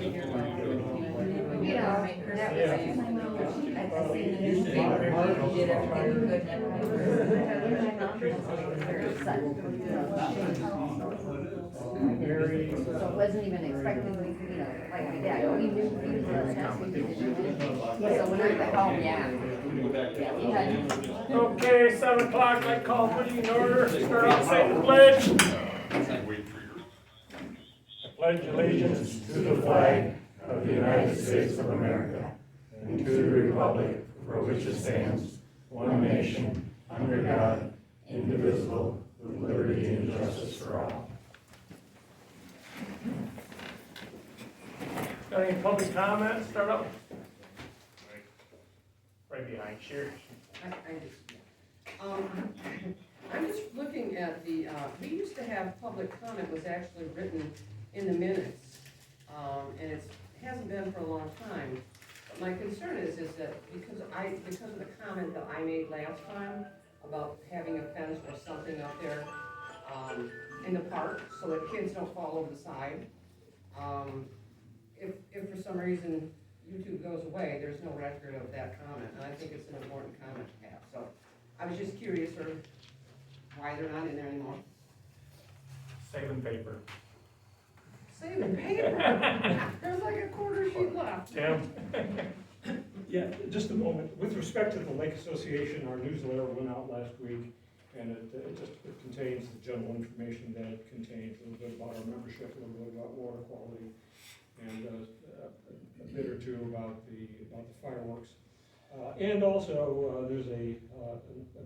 You know, that was, I've seen the newspaper, he did everything he could, never so it wasn't even expecting, you know, like my dad, we knew he was gonna test, we didn't do anything. So when I thought, oh, yeah. Okay, 7 o'clock, I call meeting in order, start off saying the pledge. I pledge allegiance To the flag of the United States of America and to the republic for which it stands, one nation, under God, indivisible, with liberty and justice for all. Got any public comments? Start up. Right behind, sure. I'm just looking at the, we used to have public comment was actually written in the minutes, and it hasn't been for a long time. But my concern is that because of the comment that I made last time about having a fence or something up there, in the park, so that kids don't fall over the side. If for some reason YouTube goes away, there's no record of that comment, and I think it's an important comment to have, so I was just curious sort of why they're not in there anymore. Saving paper. Saving paper, there's like a quarter sheet left. Tim? Yeah, just a moment. With respect to the Lake Association, our newsletter went out last week, and it contains the general information that it contains, a little bit about our membership, a little bit about water quality, and a bit or two about the fireworks. And also, there's a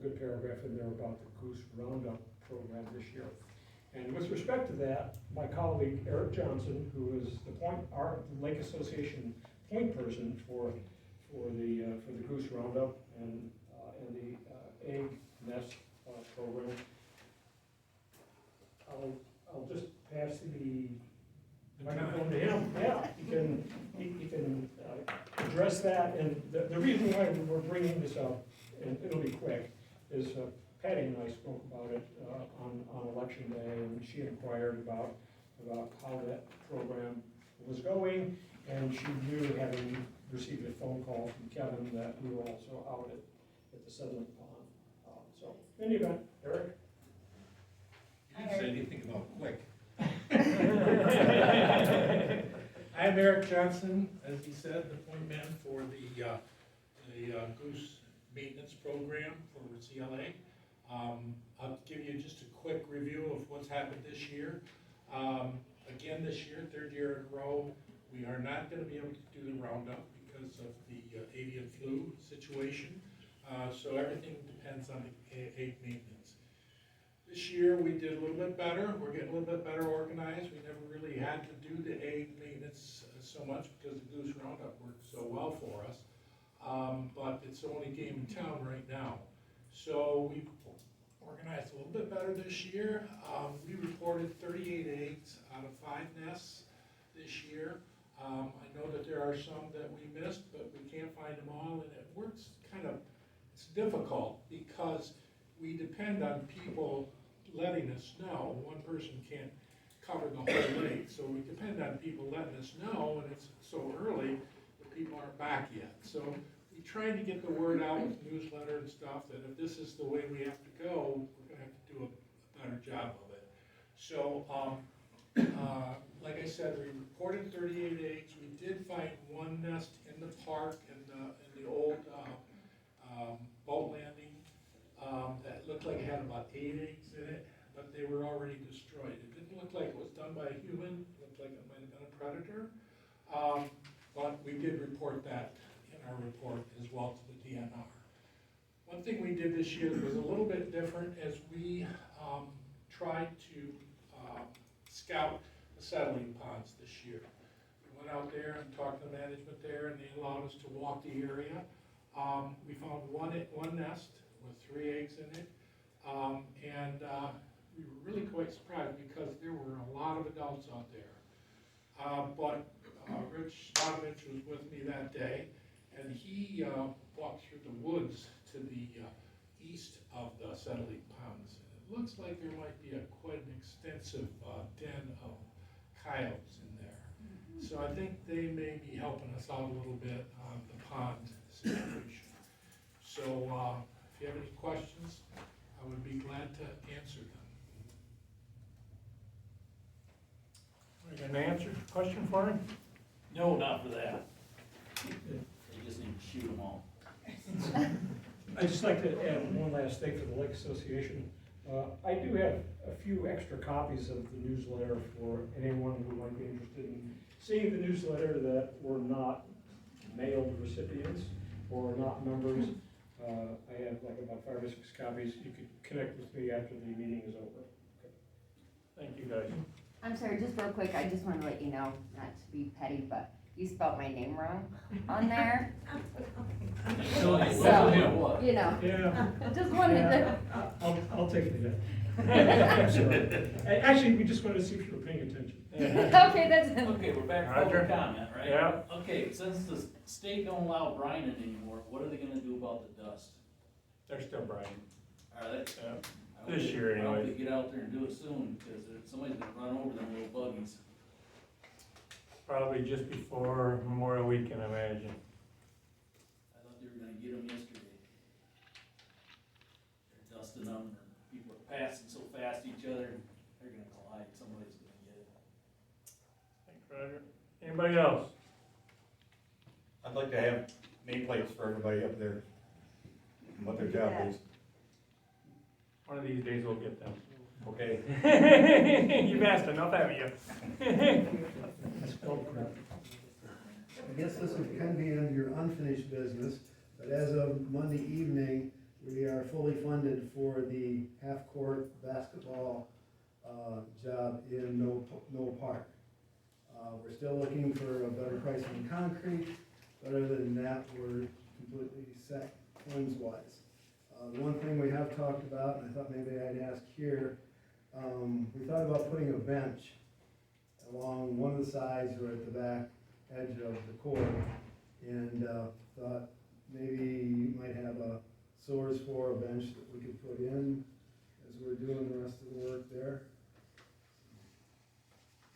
good paragraph in there about the Goose Roundup program this year. And with respect to that, my colleague Eric Johnson, who is our Lake Association point person for the Goose Roundup and the egg nest program, I'll just pass the microphone to him. Yeah, he can address that. And the reason why we're bringing this up, and it'll be quick, is Patty and I spoke about it on election day, and she inquired about how that program was going, and she knew, having received a phone call from Kevin, that we were also out at the settlement pond. So, in any event, Eric? You didn't say anything about quick. I'm Eric Johnson, as he said, the point man for the Goose Maintenance Program for CLA. I'll give you just a quick review of what's happened this year. Again, this year, third year in a row, we are not going to be able to do the roundup because of the avian flu situation. So everything depends on the egg maintenance. This year we did a little bit better. We're getting a little bit better organized. We never really had to do the egg maintenance so much because the Goose Roundup worked so well for us. But it's the only game in town right now. So we organized a little bit better this year. We reported 38 eggs out of 5 nests this year. I know that there are some that we missed, but we can't find them all, and it works it's difficult because we depend on people letting us know. One person can't cover the whole lake, so we depend on people letting us know, and it's so early that people aren't back yet. So we trying to get the word out with newsletter and stuff that if this is the way we have to go, we're going to have to do a better job of it. So, like I said, we reported 38 eggs. We did find one nest in the park in the old boat landing that looked like it had about 8 eggs in it, but they were already destroyed. It didn't look like it was done by a human. It looked like it might have been a predator. But we did report that in our report as well to the DNR. One thing we did this year that was a little bit different is we tried to scout the settling ponds this year. We went out there and talked to the management there, and they allowed us to walk the area. We found one nest with 3 eggs in it, and we were really quite surprised because there were a lot of adults out there. But Rich Stonovich was with me that day, and he walked through the woods to the east of the settling ponds. It looks like there might be quite an extensive den of coyotes in there. So I think they may be helping us out a little bit on the pond situation. So, if you have any questions, I would be glad to answer them. You got an answer, question for him? No, not for that. They just need to shoot them all. I'd just like to add one last thing for the Lake Association. I do have a few extra copies of the newsletter for anyone who might be interested in seeing the newsletter that were not mailed recipients or not members. I have like about 5 or 6 copies. You could connect with me after the meeting is over. Okay. Thank you, guys. I'm sorry, just real quick, I just wanted to let you know, not to be petty, but you spelled my name wrong on there. So, you know, Yeah. just wanted to. I'll take it again. I'm sorry. Actually, we just wanted to see if you were paying attention. Okay, that's. Okay, we're back to Roger. public comment, right? Yeah. Okay, since the state don't allow brining anymore, what are they gonna do about the dust? They're still brining. Are they? Yeah. I hope This they- year I hope anyway. they get out there and do it soon, because somebody's gonna run over them little buggies. Probably just before Memorial Weekend, I imagine. I thought they were gonna get them yesterday. They're dusting them, and people are passing so fast each other, they're gonna collide, somebody's gonna get it. Thanks, Roger. Anybody else? I'd like to have nameplates for everybody up there, and what their job is. One of these days we'll get them. Okay. You've asked enough, haven't you? Spelled correct. I guess this would kind of be under your unfinished business, but as of Monday evening, we are fully funded for the half-court basketball job in Knoll Park. We're still looking for a better price on concrete, but other than that, we're completely set funds-wise. The one thing we have talked about, and I thought maybe I'd ask here, we thought about putting a bench along one of the sides or at the back edge of the court, and thought maybe you might have a Soars 4 bench that we could put in as we're doing the rest of the work there.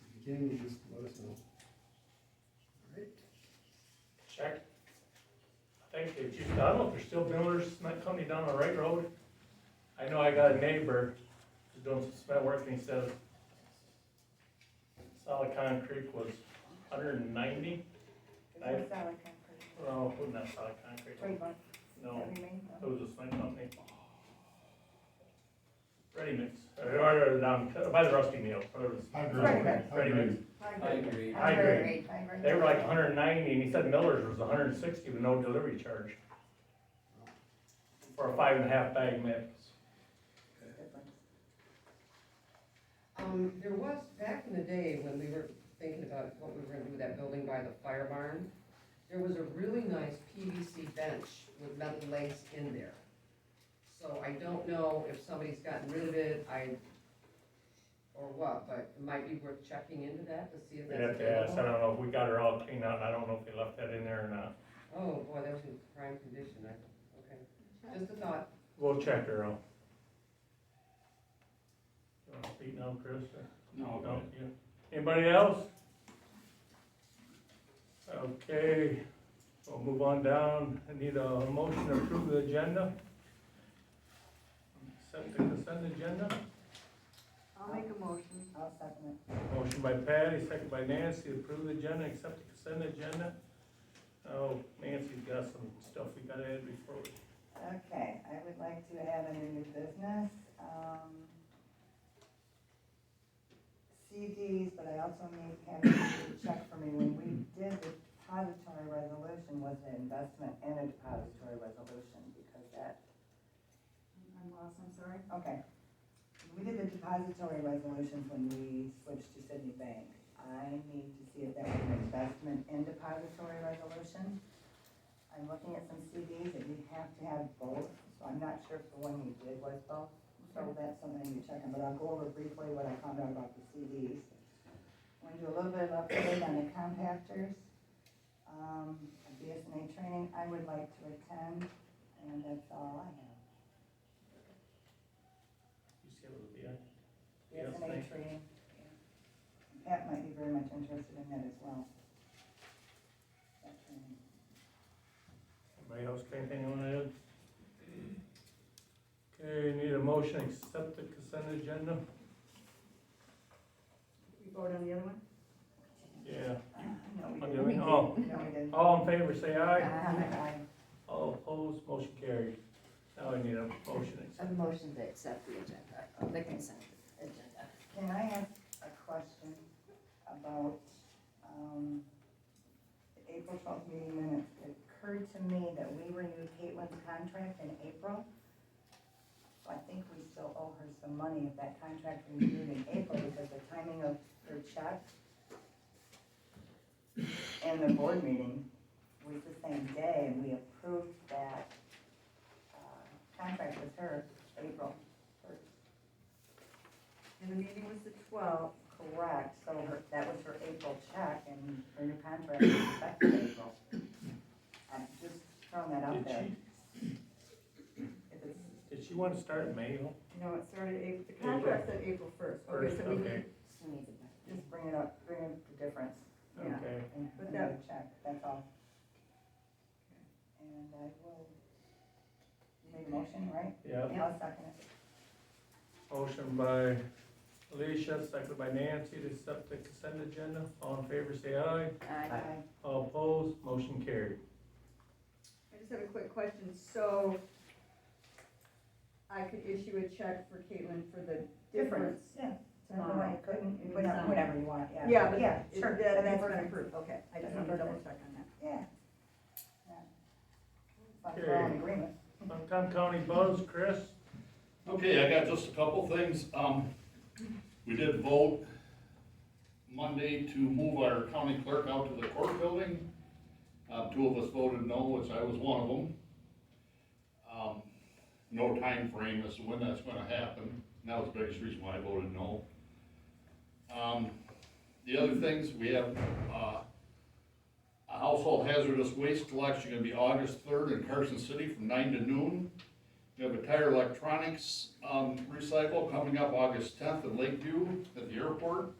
If you can, you just let us know. All right. Check. I think they just, I don't know if there's still builders, cement company down the right road. I know I got a neighbor who's doing some cement work and he says solid concrete was 190. What's that like concrete? Well, wasn't that solid concrete? 25. No, That remain? it was a cement company. Ready mix, or down by the Rusty Meal, whatever it was. Ready mix. Ready mix. I agree. I agree. I agree. They were like 190, and he said Miller's was 160 with no delivery charge. For a 5.5 bag mix. There was, back in the day, when we were thinking about what we were gonna do with that building by the fire barn, there was a really nice PVC bench with metal legs in there. So I don't know if somebody's gotten rid of it, or what, but it might be worth checking into that to see if We'd that's have to ask, I available. don't know if we got her all cleaned out, and I don't know if they left that in there or not. Oh, boy, that was in prime condition, okay, just a thought. We'll check her out. You wanna speak now, Chris? or- No, you? Anybody else? Okay, we'll move on down. I need a motion to approve the agenda. Accept the consent agenda. I'll make a motion. I'll second it. Motion by Patty, second by Nancy, to approve the agenda, accept the consent agenda. Oh, Nancy's got some stuff we gotta add before we. Okay, I would like to add under new business, CDs, but I also need Patty to check for me, when we did the depository resolution, was an investment and a depository resolution, because that. I'm lost, I'm sorry? Okay. We did the depository resolutions when we switched to Sydney Bank. I need to see if that was an investment and depository resolution. I'm looking at some CDs that you have to have both, so I'm not sure if the one you did was both. So that's something you check on, but I'll go over briefly what I found out about the CDs. I'm going to do a little bit of update on the compactors. BSNA training I would like to attend, and that's all I have. You see what it BSNA training. Yeah. Pat might be very much interested in that as well. Anybody else got anything you wanna add? Okay, need a motion, to accept the consent agenda? We vote on the other one? Yeah. No, we I'm didn't. doing- oh. No, we didn't. All in favor, say aye. Aye. All opposed, motion carried. Now I need a motion. to A accept. motion to accept the agenda, the consent agenda. Can I ask a question about, the April 12th meeting minutes? It occurred to me that we renewed Caitlin's contract in April. So I think we still owe her some money if that contract renewed in April because the timing of her check and the board meeting was the same day, and we approved that, contract with her April 1st. And the meeting was the 12th. Correct, so that was her April check, and her new contract was effective April. I'm just throwing that out Did there. she, If it's, did she wanna start in May? no, it started April, the contract said April 1st. Okay, so we Okay. need, Still needs a just bring it up, bring up the difference. Yeah. Okay. And put that a check, that's all. And I will, you made a motion, right? Yeah. I'll second it. Motion by Alicia, seconded by Nancy to accept the consent agenda. All in favor, say aye. Aye. All opposed, motion carried. I just have a quick question, so I could issue a check for Caitlin for the difference Yeah. tomorrow? You couldn't, It was whatever, on- whatever you want, yeah. Yeah, but Yeah, it- sure. that- And that's fine. been approved, okay, I just wanted to double check on that. Yeah. Yeah. But Okay. we're all in agreement. Montgomery County Buzz, Chris? Okay, I got just a couple things. We did vote Monday to move our county clerk out to the court building. Two of us voted no, which I was one of them. No time frame as to when that's gonna happen, and that was the biggest reason why I voted no. The other things, we have, a household hazardous waste collection gonna be August 3rd in Carson City from 9 to noon. We have a tire electronics, recycle coming up August 10th in Lakeview at the airport.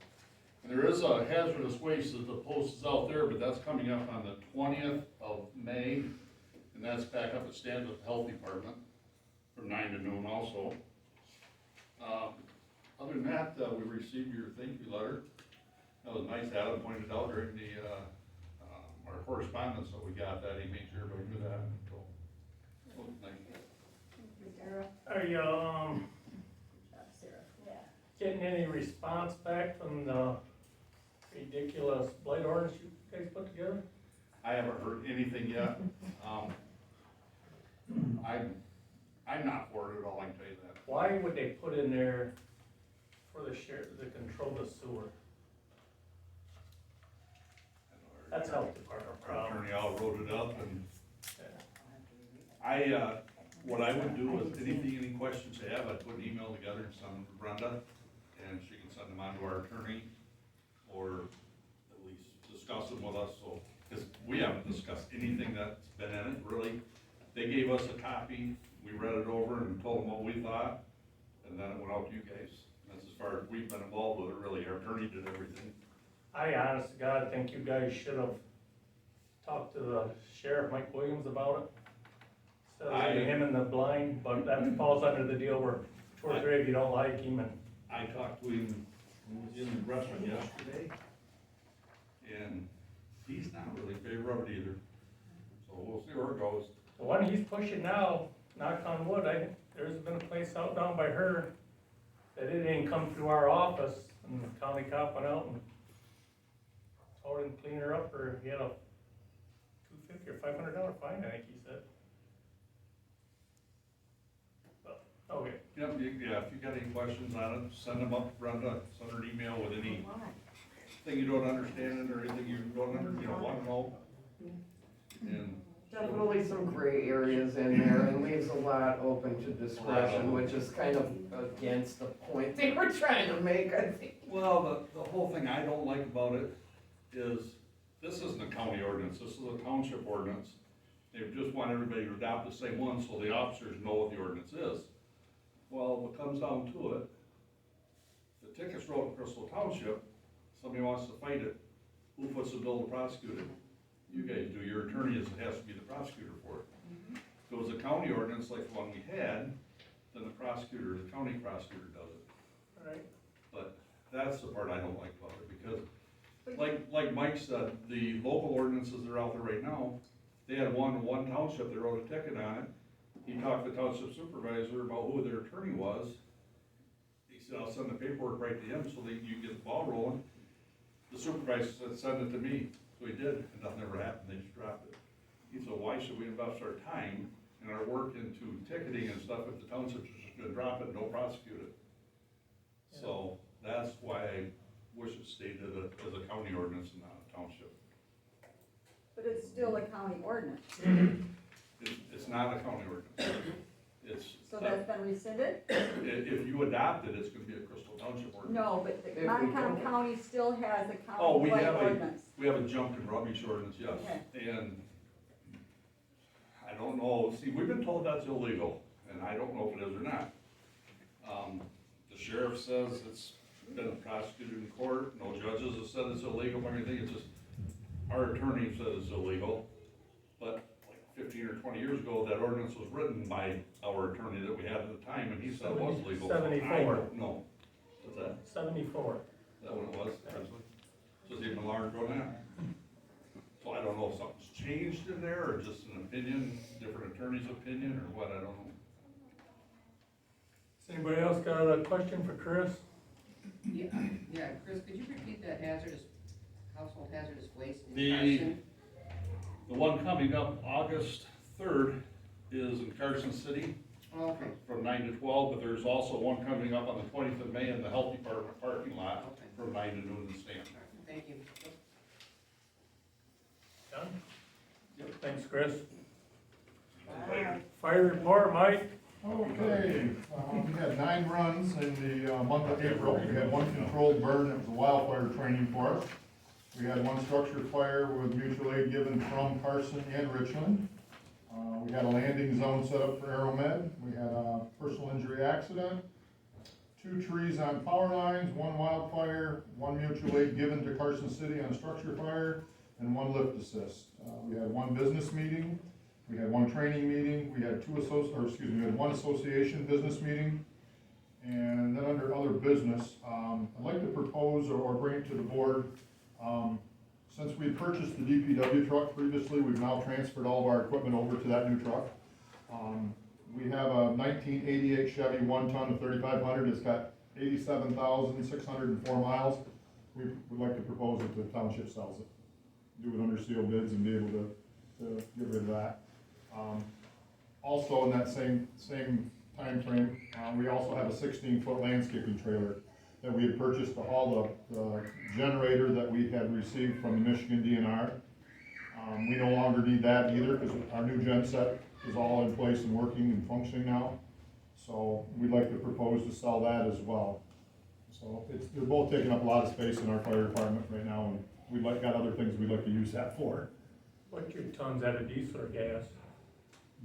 And there is a hazardous waste that the post is out there, but that's coming up on the 20th of May. And that's back up at Stan's with the Health Department from 9 to noon also. Other than that, we received your thank you letter. That was nice, Adam pointed out during the, our correspondence that we got that, he made sure everybody knew that, so. Thank you. Sarah? Are you, Good job, Sarah. Yeah. getting any response back from the ridiculous blight ordinance you guys put together? I haven't heard anything yet. I'm not for it at all, I can tell you that. Why would they put in there for the sheriff to control the sewer? That's health department problem. Attorney Al wrote it up and what I would do is any questions they have, I'd put an email together and send them to Brenda, and she can send them on to our attorney, or at least discuss them with us, so, because we haven't discussed anything that's been in it, really. They gave us a copy, we read it over and told them what we thought, and then it went out to you guys. That's as far as we've been involved with it, really, our attorney did everything. I honest to God think you guys should have talked to the sheriff, Mike Williams, about it. Instead of leaving him in the blind, but that falls under the deal where two or three of you don't like him and. I talked to him, he was in the restaurant yesterday, and he's not really in favor of it either. So we'll see where it goes. The one he's pushing now, knock on wood, there's been a place out down by her that it didn't come through our office, and the county cop went out and told him to clean her up, or he had a $250 or $500 fine, I think he said. But, okay, Yep, yeah, if you got any questions on it, send them up to Brenda, send her an email with anything you don't understand or anything you don't want to know. And Definitely some gray areas in there and leaves a lot open to discretion, which is kind of against the point they were trying to make, I think. well, the whole thing I don't like about it is, this isn't a county ordinance, this is a township ordinance. They just want everybody to adopt the same one so the officers know what the ordinance is. Well, what comes down to it, the ticket's wrote in Crystal Township, somebody wants to fight it, who puts the bill to prosecute it? You guys do, your attorney has to be the prosecutor for it. If it was a county ordinance like the one we had, then the county prosecutor does it. Right. But that's the part I don't like about it, because like Mike said, the local ordinances that are out there right now, they had one township that wrote a ticket on it. He talked to the township supervisor about who their attorney was. He said, I'll send the paperwork right to him so that you get the ball rolling. The supervisor said, send it to me. So he did, and nothing ever happened, they just dropped it. He said, why should we invest our time and our work into ticketing and stuff if the township's just gonna drop it and don't prosecute it? So that's why I wish it stayed as a county ordinance and not a township. But it's still a county ordinance, It's not a county ordinance. It's, so that's been rescinded? if you adopt it, it's gonna be a Crystal Township ordinance. No, but the Montcalm County still has a Oh, we county-wide have ordinance. We have a junk and rubbish ordinance, yes, and I don't know, see, we've been told that's illegal, and I don't know if it is or not. The sheriff says it's been prosecuted in court, no judges have said it's illegal or anything, it's just, our attorney says it's illegal. But like 15 or 20 years ago, that ordinance was written by our attorney that we had at the time, and he said it was legal. 74. I don't know. What's that? 74. Is that what it was, actually? So it's even longer ago than that. So I don't know if something's changed in there, or just an opinion, different attorney's opinion, or what, I don't know. Does anybody else got a question for Chris? Yeah, Chris, could you repeat that household hazardous waste in The Carson? one coming up August 3rd is in Carson City. Oh, okay, From 9 to 12, but there's also one coming up on the 20th of May in the Health Department parking lot okay, from 9 to noon in Stanton. thank you. Done? Yep. Thanks, Chris. Bye. Fire report, Mike? Okay, we had 9 runs in the month of April. We had 1 controlled burn, it was a wildfire training for us. We had 1 structure fire with mutual aid given from Carson and Richland. We had a landing zone set up for Aeromed. We had a personal injury accident, 2 trees on power lines, 1 wildfire, 1 mutual aid given to Carson City on a structure fire, and 1 lift assist. We had 1 business meeting. We had 1 training meeting, we had 1 association business meeting, and then under other business, I'd like to propose or bring it to the board, since we purchased the DPW truck previously, we've now transferred all of our equipment over to that new truck. We have a 1988 Chevy 1-ton of 3500, it's got 87,604 miles. We would like to propose it to the township sells it, do it under sealed bids and be able to get rid of that. Also in that same time frame, we also have a 16-foot landscaping trailer that we had purchased to haul the generator that we had received from the Michigan DNR. We no longer need that either because our new gen set is all in place and working and functioning now. So we'd like to propose to sell that as well. So they're both taking up a lot of space in our fire department right now, and got other things we'd like to use that for. What's your tons out of diesel or gas?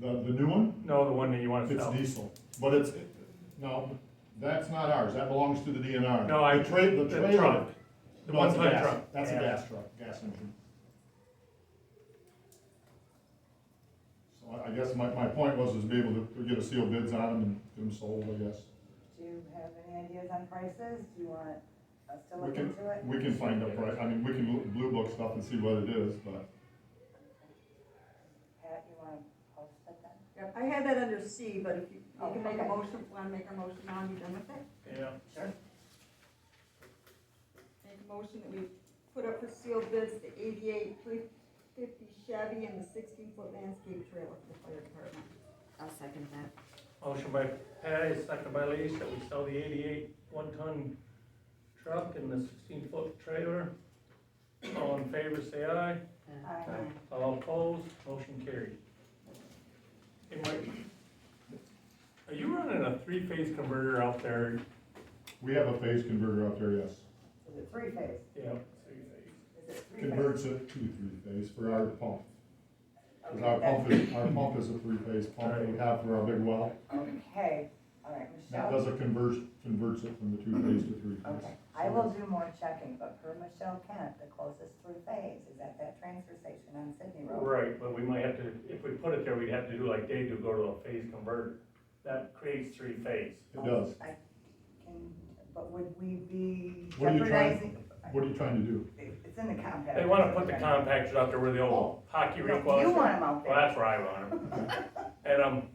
The new one? No, the one that you want to It's sell. diesel, but no, that's not ours, that belongs to the DNR. No, The trailer. truck. The No, it's a 1-ton gas- truck. That's a Yeah. gas truck, gas engine. So I guess my point was be able to get a sealed bids on them and get them sold, I guess. Do you have any ideas on prices? Do you want us to We look can, into it? we can find out, I mean, we can blue book stuff and see what it is, but. Pat, you wanna post it then? Yep, I had that under C, but if you can make a Okay. motion, wanna make a motion now, you done with it? Yeah. Sure. Make a motion that we put up for sealed bids the 88 350 Chevy and the 16-foot landscape trailer for the fire department. I'll second that. Motion by Patty, second by Lisa, that we sell the 88 1-ton truck and the 16-foot trailer. All in favor, say aye. Aye. All opposed, motion carried. Hey, Mike, are you running a 3-phase converter out there? We have a phase converter out there, yes. Is it 3-phase? Yeah, 3-phase. Is it 3-phase? Converts it to 3-phase for our pump. 'Cause Okay, our that's- pump is a 3-phase pump that we have for our big well. Okay, All right, That Michelle. does a converts it from the two-phase to three-phase. Okay, I will do more checking, but per Michelle Kent, the closest three-phase is at that transfer station on Sydney Road. Right, but we might have to, if we put it there, we'd have to do like they do, go to a phase converter. That creates three-phase. It does. I can, but would we be What are you trying- jeopardizing? What are you trying to do? It's in the compact. They wanna put the compactors out there where the old hockey rink was. You want them out Well, there. that's where I want them. And,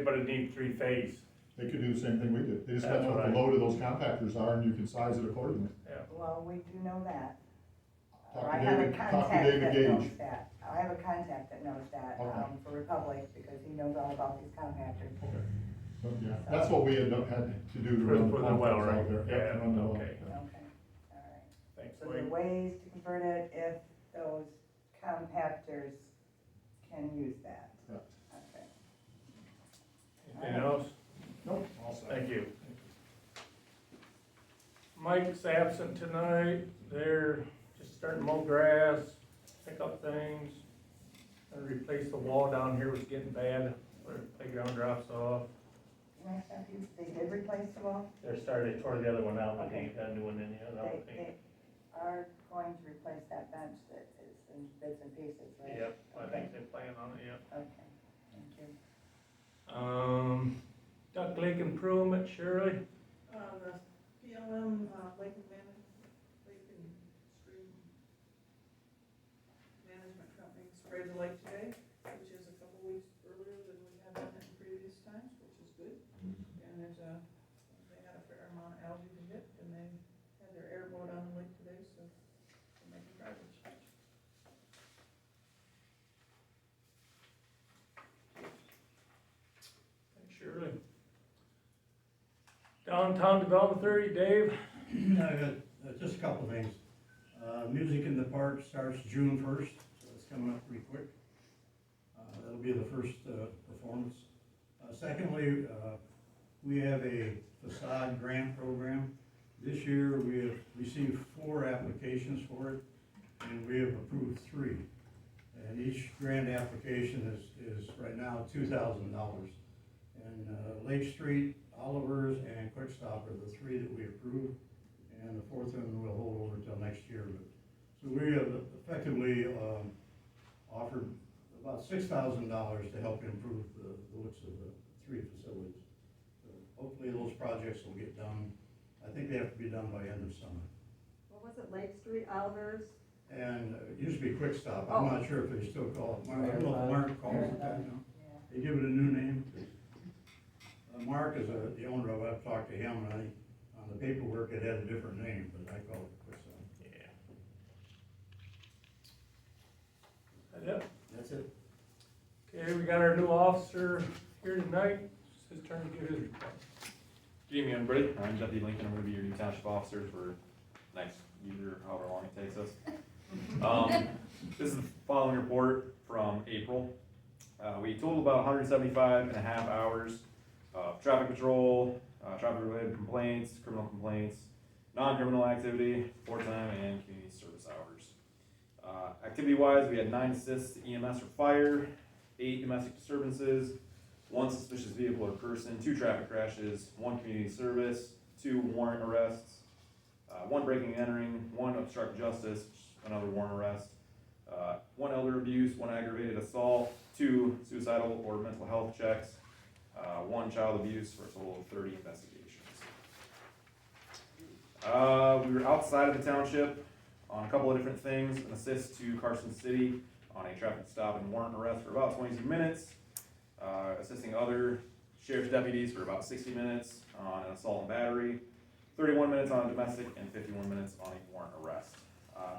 but it needs three-phase. They could do the same thing we did. They just That's got what right. the load of those compactors are, and you can size it accordingly. Well, we do know that. Talk Or to I have a David- talk to contact David that Gage. knows that. I have a contact that knows that, Okay. for Republic, because he knows all about these compactors. Okay. So, yeah, that's what we had to do to For run the the well, compactors right? out there. Yep, Yeah, to run the well. okay. Okay, all right. Thanks, So there are Wade. ways to convert it if those compactors can use that. Correct. Okay. Anything else? Nope, all set. Thank you. Mike's absent tonight. They're just starting to mow grass, pick up things, and replace the wall down here was getting bad, where the playground drops off. Can I stop you? They did replace the wall? They're starting to tore the other one out, but they Okay. ain't got a new one in yet, I don't They think. are going to replace that bench that is in bits and pieces, right? Yep, I think they plan on it, yep. Okay, thank you. Duck Lake Improvement, Shirley? The PLM, Lake and Stream Management Company sprayed the lake today, which is a couple weeks earlier than we have done it in previous times, which is good. And there's they had a fair amount of algae to hit, and they had their airboat on the lake today, so they're making progress. Thanks, Shirley. Downtown Development Authority, Dave? I got just a couple of things. Music in the Park starts June 1st, so it's coming up pretty quick. That'll be the first performance. Secondly, we have a facade grant program. This year, we have received 4 applications for it, and we have approved 3. And each grant application is right now $2,000. And Lake Street, Oliver's, and Quick Stop are the 3 that we approved, and the 4th one will hold over until next year. So we have effectively offered about $6,000 to help improve the looks of the 3 facilities. So hopefully those projects will get done. I think they have to be done by end of summer. What was it, Lake Street, Alvers? And it used to be Quick Stop. I'm not sure if they still call it. I don't know if Mark calls it that now. They give it a new name. Mark is the owner of it. I've talked to him, and on the paperwork it had a different name, but I call it Quick Stop. Yeah. That it? That's it. Okay, we got our new officer here tonight. It's his turn to give his report. Good evening, everybody. I'm Deputy Lincoln. I'm going to be your new township officer for next year, however long it takes us. This is the following report from April. We totaled about 175 and a half hours of traffic patrol, traffic-related complaints, criminal complaints, non-criminal activity, wartime, and community service hours. Activity-wise, we had 9 assists to EMS or fire, 8 domestic disturbances, 1 suspicious vehicle or person, 2 traffic crashes, 1 community service, 2 warrant arrests, 1 breaking and entering, 1 obstruct justice, another warrant arrest, 1 elder abuse, 1 aggravated assault, 2 suicidal or mental health checks, 1 child abuse, for a total of 30 investigations. We were outside of the township on a couple of different things, an assist to Carson City on a traffic stop and warrant arrest for about 22 minutes, assisting other sheriff's deputies for about 60 minutes on an assault and battery, 31 minutes on a domestic, and 51 minutes on a warrant arrest.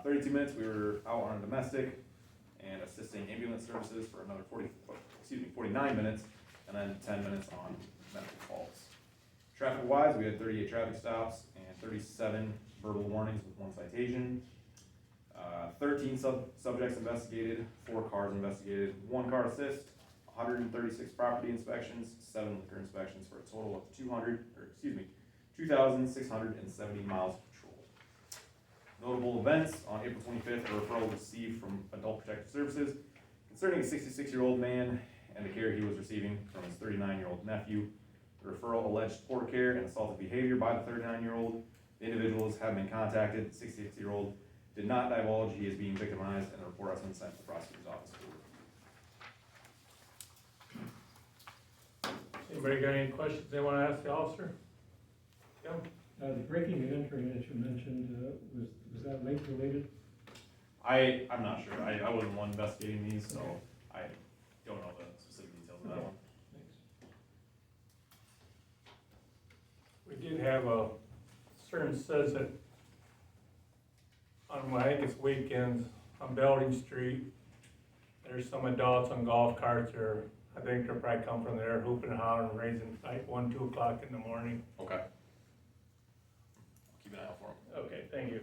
32 minutes we were out on a domestic and assisting ambulance services for another 49 minutes, and then 10 minutes on medical calls. Traffic-wise, we had 38 traffic stops and 37 verbal warnings with 1 citation. 13 subjects investigated, 4 cars investigated, 1 car assist, 136 property inspections, 7 liquor inspections for a total of 2,670 miles of patrol. Notable events: on April 25th, a referral received from Adult Protective Services concerning a 66-year-old man and the care he was receiving from his 39-year-old nephew. The referral alleged poor care and assaultive behavior by the 39-year-old. The individuals have been contacted. The 66-year-old did not divulge he is being victimized, and the report has been sent to the prosecutor's office for review. Anybody got any questions they wanna ask the officer? Tim? The breaking and entering that you mentioned, was that lake related? I'm not sure. I wasn't the one investigating these, so I don't know the specific details of that one. We did have a certain says that on, I think it's weekends, on Belding Street, there's some adults on golf carts, or I think they're probably come from there hooping and hollering, raising like 1, 2 o'clock in the morning. Okay. I'll keep an eye out for them. Okay, thank you.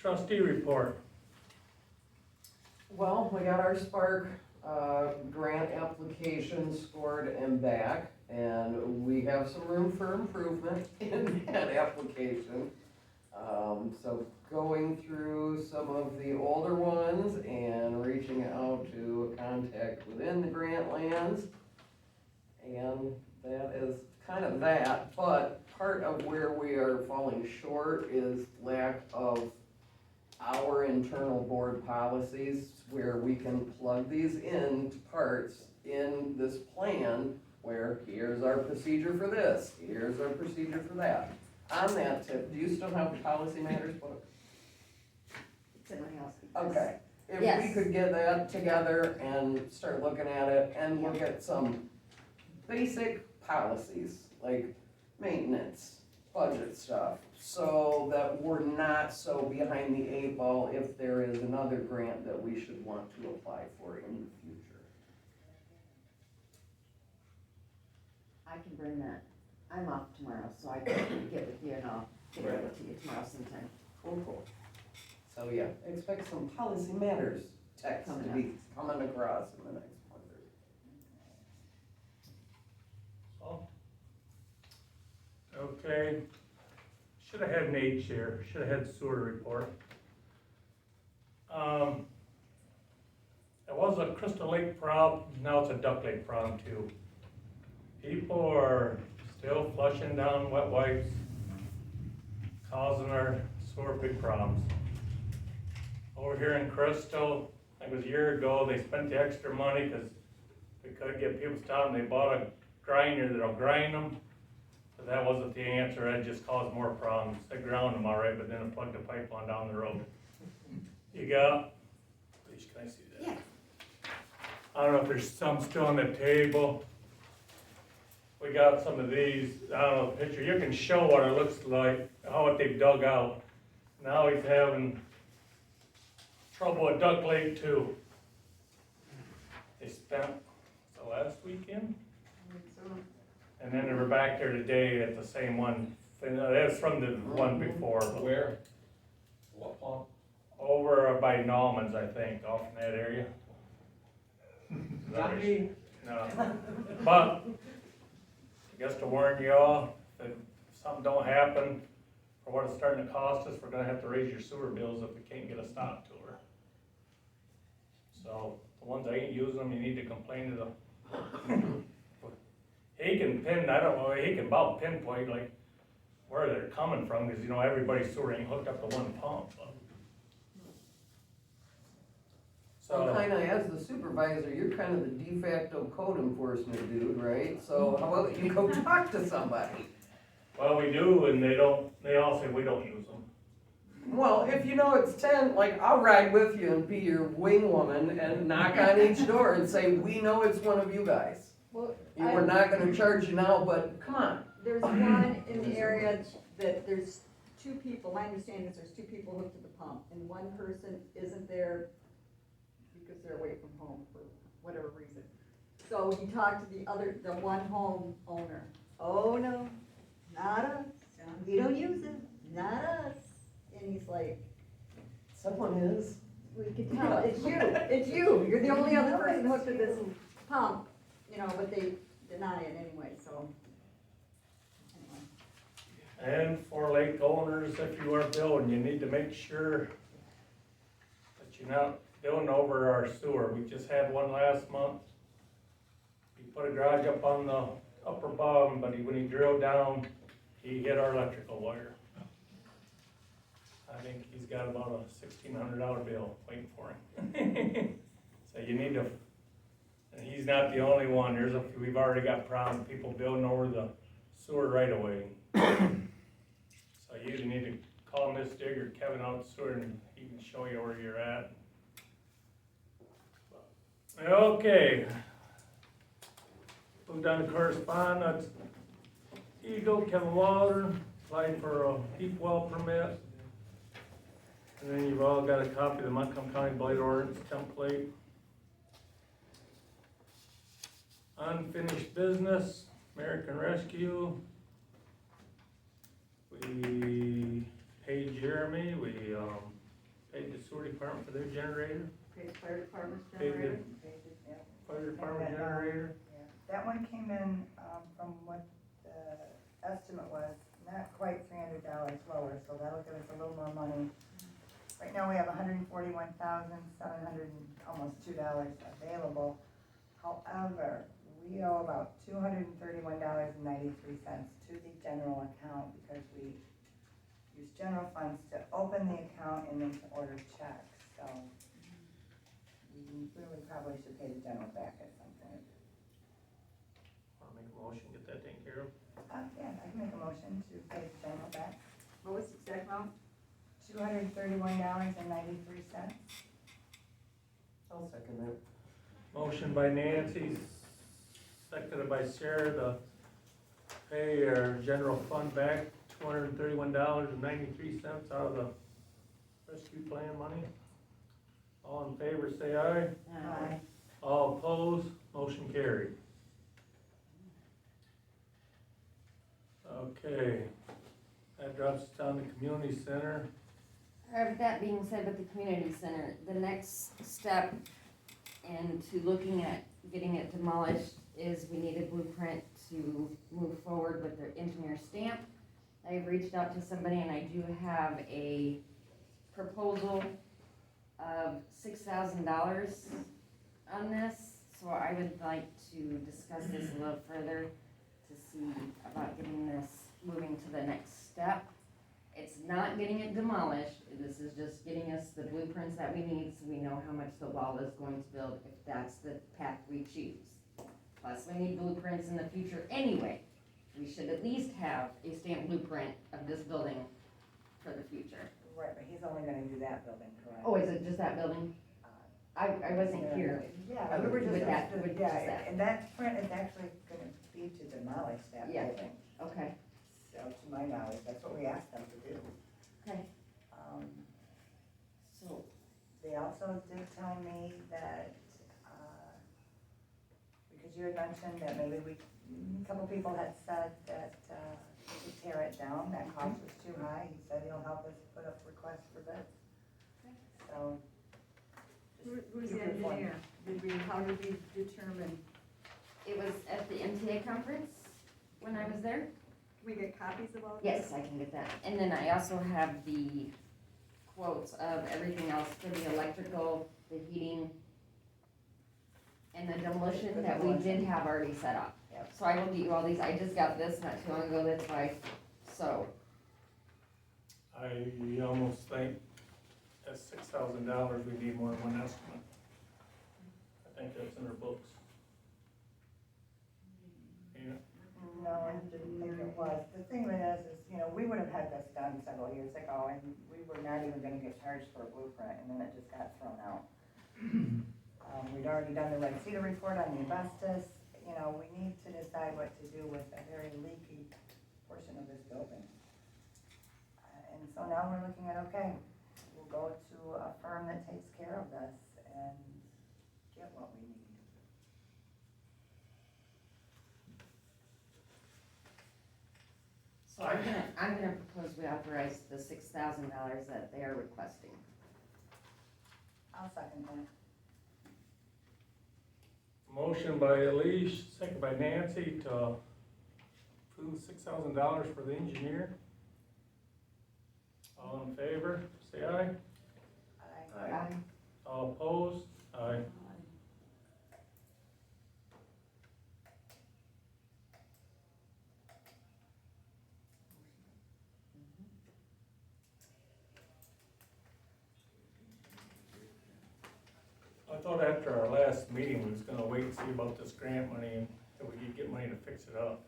Trustee report. Well, we got our Spark, grant application scored and back, and we have some room for improvement in that application. So going through some of the older ones and reaching out to a contact within the grant lands. And that is kind of that, but part of where we are falling short is lack of our internal board policies where we can plug these into parts in this plan where here's our procedure for this, here's our procedure for that. On that tip, do you still have the policy matters book? It's in my house. Okay, if we Yes. could get that together and start looking at it and look at some basic policies, like maintenance, budget stuff, so that we're not so behind the 8 ball if there is another grant that we should want to apply for in the future. I can bring that. I'm off tomorrow, so I can get with you and I'll get it over to you tomorrow sometime. Cool. So yeah, expect some policy matters text to be coming across in the next month or So, okay, should have had an H here, should have had sewer report. It was a Crystal Lake problem, now it's a Duck Lake problem too. People are still flushing down wet wipes, causing our sewer big problems. Over here in Crystal, I think it was a year ago, they spent the extra money because they couldn't get people to stop, and they bought a grinder that'll grind them. But that wasn't the answer, that just caused more problems. They ground them all right, but then it plugged the pipeline down the road. You got, please, can I see that? Yeah. I don't know if there's some still on the table. We got some of these, I don't know, the picture, you can show what it looks like, what they've dug out. Now he's having trouble at Duck Lake too. They spent, the last weekend? And then they were back there today at the same one, and that's from the one before. Where? What pump? Over by Nauman's, I think, off in that area. Not me. No, but, I guess to warn y'all, if something don't happen, for what it's starting to cost us, we're gonna have to raise your sewer bills if we can't get a stop to her. So, the ones that ain't using them, you need to complain to the, he can I don't know, he can about pinpoint like where they're coming from, cause you know, everybody's sewer ain't hooked up to one pump. so. So, Kinda as the supervisor, you're kind of the de facto code enforcement dude, right? So how about you go talk to somebody? well, we do, and they all say we don't use them. Well, if you know it's 10, like, I'll ride with you and be your wing woman and knock on each door and say, we know it's one of you guys. Well, We're not gonna charge you now, but come on. there's one in the area that there's 2 people, my understanding is there's 2 people hooked to the pump, and one person isn't there because they're away from home for whatever reason. So he talked to the one home owner. Oh, no, not us, we don't use it, not us. And he's like, Someone is. we can tell, it's you, you're the only other person hooked to this pump, you know, but they deny it anyway, so. Anyway. And for lake owners, if you are building, you need to make sure that you're not building over our sewer. We just had one last month, put a garage up on the upper bottom, but when he drilled down, he hit our electrical wire. I think he's got about a $1,600 bill waiting for him. So you need to, and he's not the only one, we've already got problems, people building over the sewer right away. So you either need to call Miss Digg or Kevin out the sewer and he can show you where you're at. Okay. Move down to correspondence. Eagle, Kevin Walden, applied for a deep well permit. And then you've all got a copy of the Montgomery County Blight Ordinance template. Unfinished business, American Rescue. We paid Jeremy, we paid the sewer department for their generator, Okay, fire department's paid generator. the fire department generator. Yeah. That one came in, from what the estimate was, not quite $300 lower, so that'll give us a little more money. Right now, we have $141,700 and almost $2 available. However, we owe about $231.93 to the general account because we use general funds to open the account and then to order checks. So we really probably should pay the general back at some point. Wanna make a motion, get that taken care of? Yeah, I can make a motion to pay the general back. What was the exact amount? $231.93. I'll second that. Motion by Nancy, seconded by Sarah to pay our general fund back $231.93 out of the rescue plan money. All in favor, say aye. Aye. All opposed, motion carried. Okay, that drops us down to community center. With that being said, with the community center, the next step into looking at getting it demolished is we need a blueprint to move forward with the engineer stamp. I've reached out to somebody and I do have a proposal of $6,000 on this. So I would like to discuss this a little further to see about getting this moving to the next step. It's not getting it demolished, this is just getting us the blueprints that we need so we know how much the wall is going to build if that's the path we choose. Plus, we need blueprints in the future anyway. We should at least have a stamped blueprint of this building for the future. Right, but he's only gonna do that building, correct? Oh, is it just that building? I wasn't here. Yeah, we were just, With that, with just yeah, that. and that print is actually gonna be to demolish that Yeah. building. Okay, So to my knowledge, that's what we asked them to do. okay, Um, so, They also did tell me that, because you had mentioned that maybe a couple people had said that, we could tear it down, that cost was too high. He said he'll help us put up requests for bids. So. Who's keep the it informed. engineer? How did we determine, it was at the MTA conference when I was there. can we get copies of all this? Yes, I can get that. And then I also have the quotes of everything else for the electrical, the heating, and the demolition that we did have already set up. Yep. So I will get you all these. I just got this not too long ago, that's why. So, I almost think at $6,000, we need more than one estimate. I think that's in our books. Yeah. No, I didn't think it was. The thing is, we would have had this done several years ago, and we were not even gonna get charged for a blueprint, and then it just got thrown out. We'd already done the Red Cedar report on the asbestos. We need to decide what to do with a very leaky portion of this building. And so now we're looking at, okay, we'll go to a firm that takes care of this and get what we need. so I'm gonna propose we authorize the $6,000 that they are requesting. I'll second that. Motion by Elise, second by Nancy to approve $6,000 for the engineer. All in favor, say aye. Aye. All opposed? Aye. last meeting, we was gonna wait and see about this grant money until we could get money to fix it up.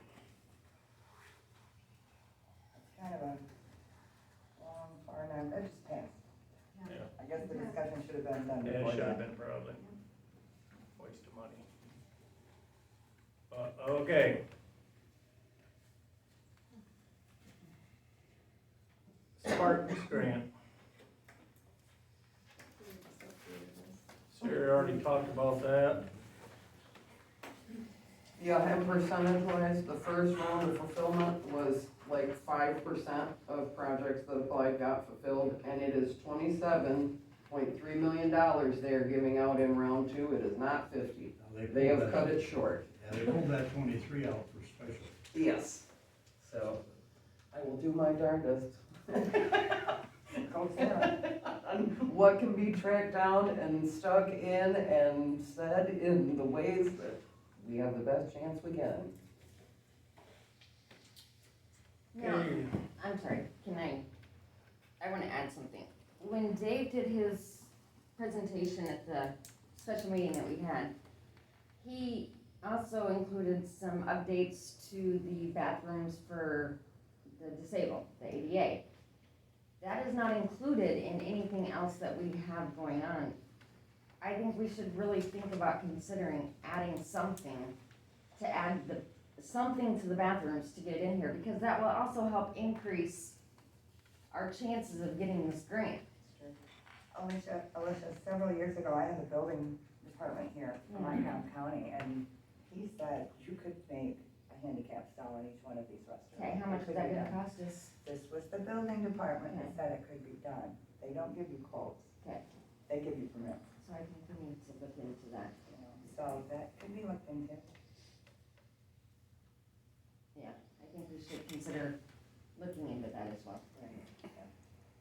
It's kind of a long, far, and it just passed. Yeah, I guess the discussion should have been done yeah, before it should have that. been probably. Waste of money. Okay. Spartans grant. Sherry already talked about that. Yeah, and percentage-wise, the first round of fulfillment was like 5% of projects that applied got fulfilled, and it is $27.3 million they're giving out in round two. It is not 50. Now, They have pulled cut that- it short. Yeah, they pulled that 23 out for special. Yes. So, I will do my darndest. Go Sarah. On what can be tracked down and stuck in and said in the ways that we have the best chance we can. Now, I'm sorry, I wanna add something. When Dave did his presentation at the special meeting that we had, he also included some updates to the bathrooms for the disabled, the ADA. That is not included in anything else that we have going on. I think we should really think about considering adding something something to the bathrooms to get in here, because that will also help increase our chances of getting this grant. Alicia, several years ago, I had the building department here from Montgomery County, and he said you could make a handicap stall in each one of these restaurants. Okay, how much is that gonna cost us? This was the building department that said it could be done. They don't give you quotes. Okay. They give you permits, So I think we need to look into that. you know, so that could be looked into. Yeah, I think we should consider looking into that as well. Right. Yeah.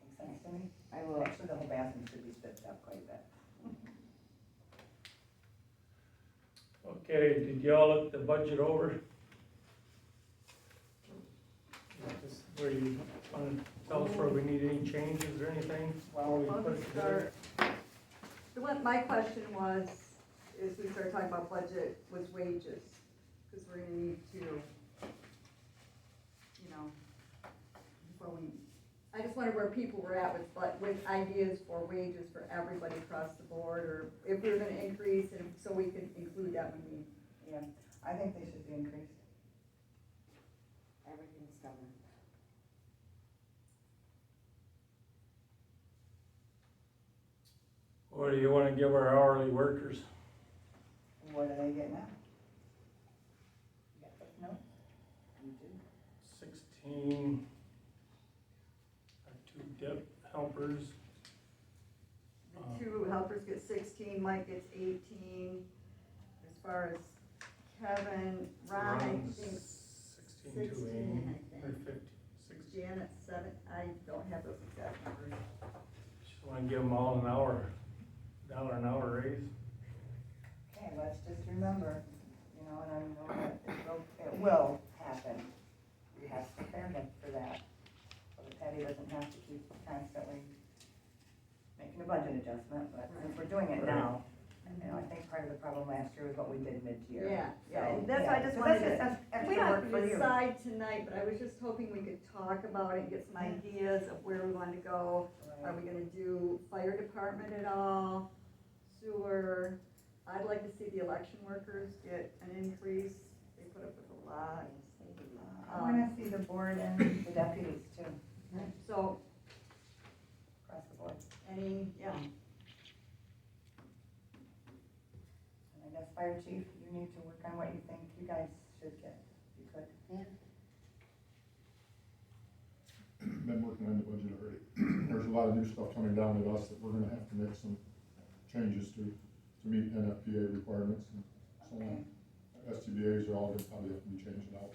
Makes sense to me? I will, Actually, the whole bathroom should be spiffed up quite a bit. Okay, did y'all look the budget over? Is this where you wanna tell us where we need any changes or anything? Well, before we I'll put just it together? start, my question was, is we started talking about budget, was wages, because we're gonna need to, you know, before we, I just wondered where people were at with ideas for wages for everybody across the board, or if we were gonna increase, and so we could include that when we, Yeah, I think they should be increased. everything's covered. What do you wanna give our hourly workers? What do they get now? You got those notes? You do. 16, our 2 dip helpers. the two helpers get 16, Mike gets 18. As far as Kevin, Ron, I Ron's think 16 to 16, I or think. 50, 60. Janet, 7, I don't have those exact numbers. Just wanna give them all an hour, $1 an hour raise. Okay, let's just remember, you know, and I know that it will happen. We have to prepare them for that, so that Patty doesn't have to keep constantly making a budget adjustment, but since we're doing it now, you know, I think part of the problem last year was what we did mid-year. Yeah, yeah, So, and that's why I yeah, just so wanted that's to, just we extra don't work have for to you. decide tonight, but I was just hoping we could talk about it and get some ideas of where we want to go. Are Right. we gonna do fire department at all, sewer? I'd like to see the election workers get an increase, they put up with a lot. I wanna see the board and the deputies too, So, across the board. yeah, And I guess fire chief, you need to work on what you think you guys should get, if you could. Been working on the budget already. There's a lot of new stuff coming down at us that we're gonna have to make some changes to meet NFPA requirements and so on. SCBA's are all gonna probably have to be changed out.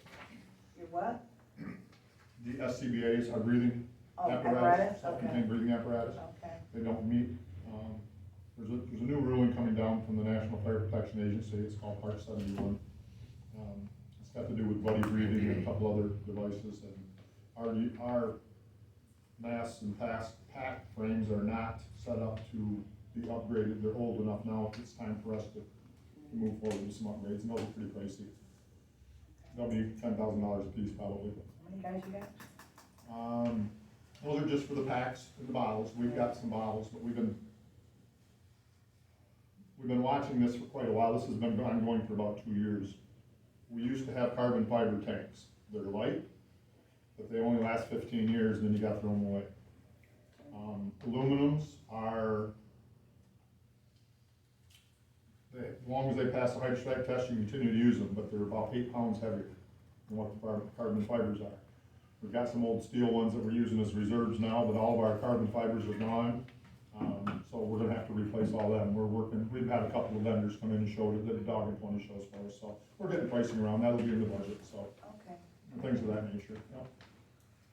Your what? The SCBA's are breathing Oh, apparatus, apparatus, self-contained okay, breathing apparatus. okay. They don't meet, there's a new ruling coming down from the National Fire Protection Agency, it's called Part 71. It's got to do with buddy breathing and a couple other devices, and our mass and pack frames are not set up to be upgraded, they're old enough now, it's time for us to to move forward with some upgrades, and those are pretty pricey. They'll be $10,000 a piece probably. How many guys you got? Those are just for the packs and the bottles, we've got some bottles, but we've been watching this for quite a while, this has been ongoing for about 2 years. We used to have carbon fiber tanks, they're light, but they only last 15 years, and then you gotta throw them away. Aluminums are, as long as they pass the hydrostatic test, you can continue to use them, but they're about 8 pounds heavier than what the carbon fibers are. We've got some old steel ones that we're using as reserves now, but all of our carbon fibers are gone. So we're gonna have to replace all them. We've had a couple of vendors come in and show it, did a dog and pony shows for us, so we're getting pricing around, that'll be in the budget, so, Okay. and things of that nature, yeah.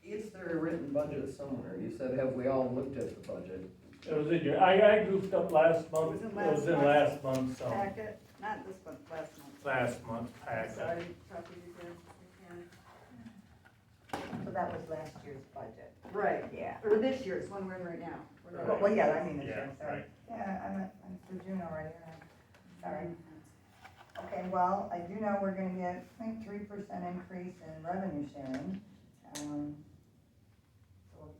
Is there a written budget somewhere? You said, have we all looked at the budget? It was in your, I goofed up last month, It it was in was in last last month, so, Packet, not this one, last month. last month packet. Sorry, copied it again. So that was last year's budget. Right, Yeah. or this year's one we're in right now. We're not- Well, yeah, I mean this Yeah, year, sorry. right. Yeah, I'm for June already, sorry. Okay, well, I do know we're gonna get, I think, 3% increase in revenue sharing. So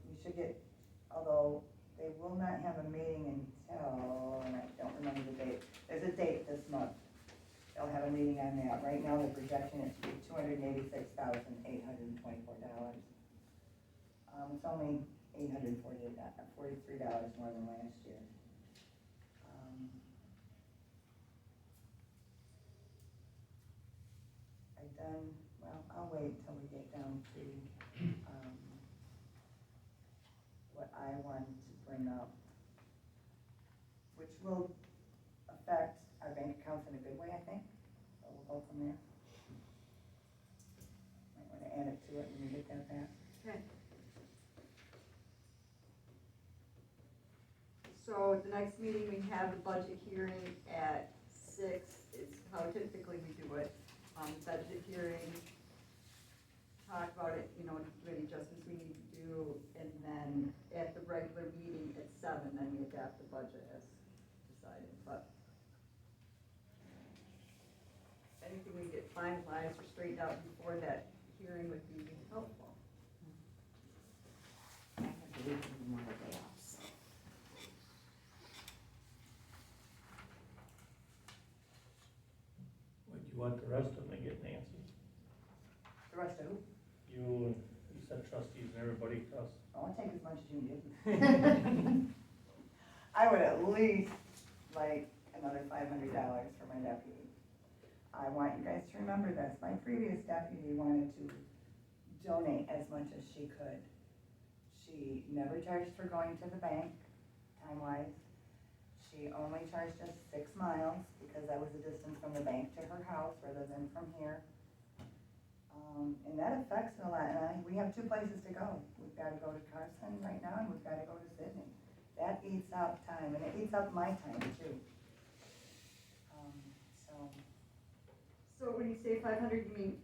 we should get, although they will not have a meeting until, and I don't remember the date, there's a date this month. They'll have a meeting on that. Right now, they're projecting it to be $286,824. It's only $43 more than last year. I'll wait till we get down to, what I want to bring up, which will affect our bank accounts in a good way, I think. So we'll go from there. Might want to add it to it when we get that back. Okay. So the next meeting, we have the budget hearing at 6, is how typically we do it. Budget hearing, talk about it, do any adjustments we need to do, and then at the regular meeting at 7, then we adopt the budget as decided, but anything we get finalized or straightened out before that hearing would be helpful. I have the weekend Memorial Day off, so. Would you want the rest of them to get Nancy? The rest of who? You said trustees and everybody else. I'll take as much as you give. I would at least like another $500 for my deputy. I want you guys to remember this. My previous deputy wanted to donate as much as she could. She never charged for going to the bank, time-wise. She only charged us 6 miles because that was the distance from the bank to her house rather than from here. And that affects it a lot, and we have 2 places to go. We've gotta go to Carson right now, and we've gotta go to Sydney. That eats up time, and it eats up my time too. So when you say 500, you mean,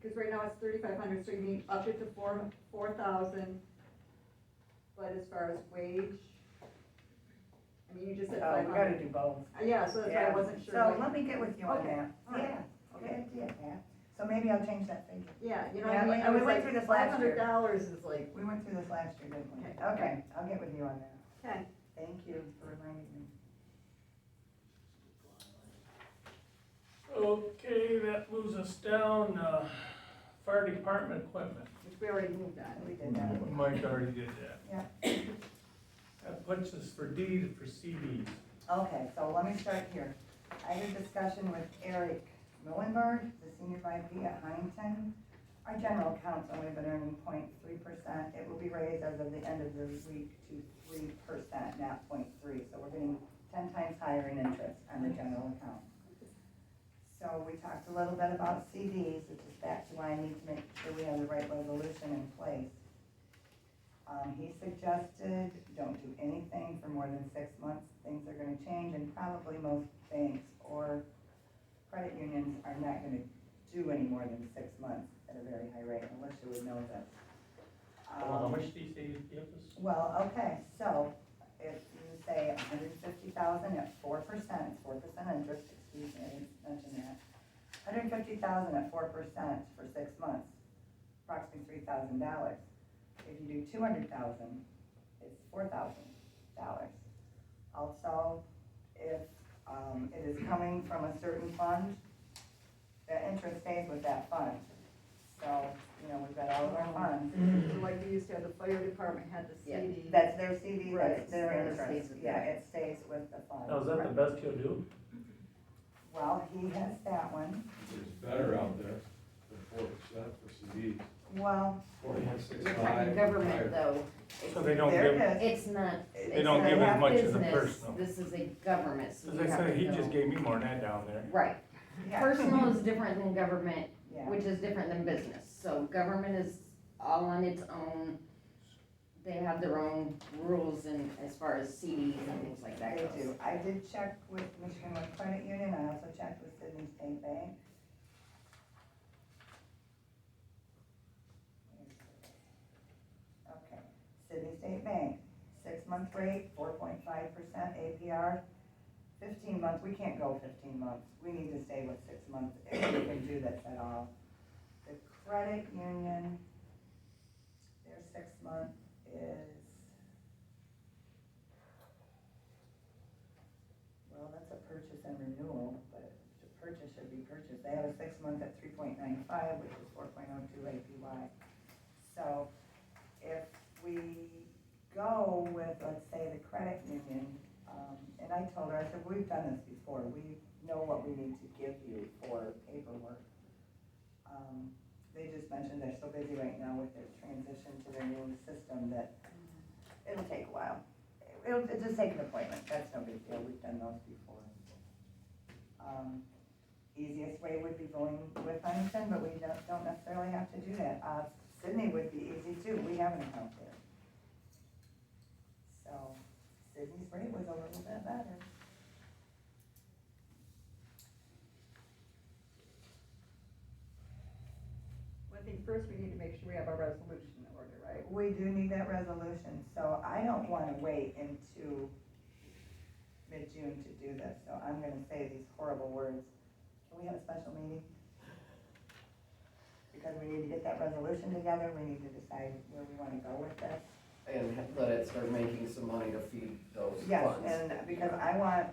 because right now it's 3,500, so you mean up it to 4,000, but as far as wage? I mean, you just said 500. We gotta do both. Yeah, so that's why I wasn't sure. So let me get with you on Okay, that. all right. Yeah, okay, idea, Pat. So maybe I'll change that figure. Yeah, Yeah, I mean, and we went through this last year. $500 is like, We went through this last year, didn't we? Okay. Okay, I'll get with you on that. okay. Thank you for reminding me. Okay, that moves us down, fire department equipment. Which we already moved on. We did that. Mike already did that. Yeah. That puts us for D for CDs. Okay, so let me start here. I had a discussion with Eric Millenberg, the senior VP at Huntington. Our general account's only been earning 0.3%. It will be raised as of the end of the week to 3%, not 0.3. So we're getting 10 times higher in interest on the general account. So we talked a little bit about CDs, which is back to why I need to make sure we have the right resolution in place. He suggested don't do anything for more than 6 months. Things are gonna change, and probably most banks or credit unions are not gonna do any more than 6 months at a very high rate, unless you would know this. How much do you say you give us? Well, okay, so if you say $150,000 $150,000 at 4%, 4% interest, excuse me, I didn't mention that. $150,000 at 4% for 6 months, approximately $3,000. If you do 200,000, it's $4,000. Also, if it is coming from a certain fund, the interest stays with that fund. So, you know, we've got all of our funds. So like we used to have, the fire department had the Yeah. CD. That's their CD, Right, that's their it interest. stays with Yeah, that. it stays with the fund. Now, is that the best he'll do? Well, he has that one. There's better out there than 4% for CDs. Well, 4.65. We're talking government though. So they don't there give, it is. It's not, they it's don't not give as a much as a business, personal. this is a government, so As you I have said, to he know. just gave me more than that down there. Right, Yeah. personal is different than government, Yeah. which is different than business, so government is all on its own. They have their own rules and as far as CDs and things like that They goes. do. I did check with Michigan One Credit Union, I also checked with Sydney State Bank. Okay, Sydney State Bank, 6-month rate, 4.5% APR, 15 months, we can't go 15 months, we need to stay with 6 months if we can do this at all. The credit union, their 6-month is, well, that's a purchase and renewal, but to purchase should be purchased. They have a 6-month at 3.95, which is 4.02 APY. So if we go with, let's say, the credit union, and I told her, I said, we've done this before. We know what we need to give you for paperwork. They just mentioned they're so busy right now with their transition to their new system that it'll take a while. It'll just take an appointment, that's no big deal, we've done those before. Easiest way would be going with Huntington, but we don't necessarily have to do that. Sydney would be easy too, we have an account there. So, Sydney's rate was a little bit better. Well, I think first we need to make sure we have our resolution in order, right? We do need that resolution, so I don't wanna wait into mid-June to do this, so I'm gonna say these horrible words. Can we have a special meeting? Because we need to get that resolution together, we need to decide where we wanna go with this. And let it start making some money to feed those Yes, funds. and because I want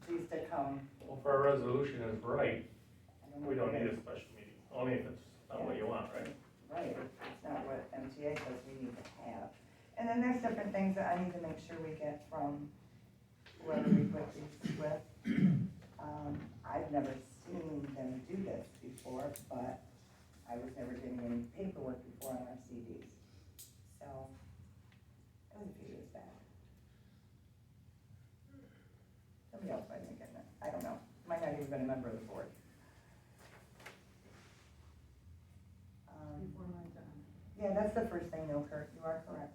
these to come. Well, if our resolution is right, I don't know we don't if need it a is special meeting, only if it's not what you want, right? Right, it's not what MTA says we need to have. And then there's different things that I need to make sure we get from whoever we put these with. I've never seen them do this before, but I was never getting any paperwork before on our CDs. So, it was a few years back. Somebody else might have been getting it, I don't know, might not even been a member of the board. Before my time. Yeah, that's the first thing though, Kurt, you are correct.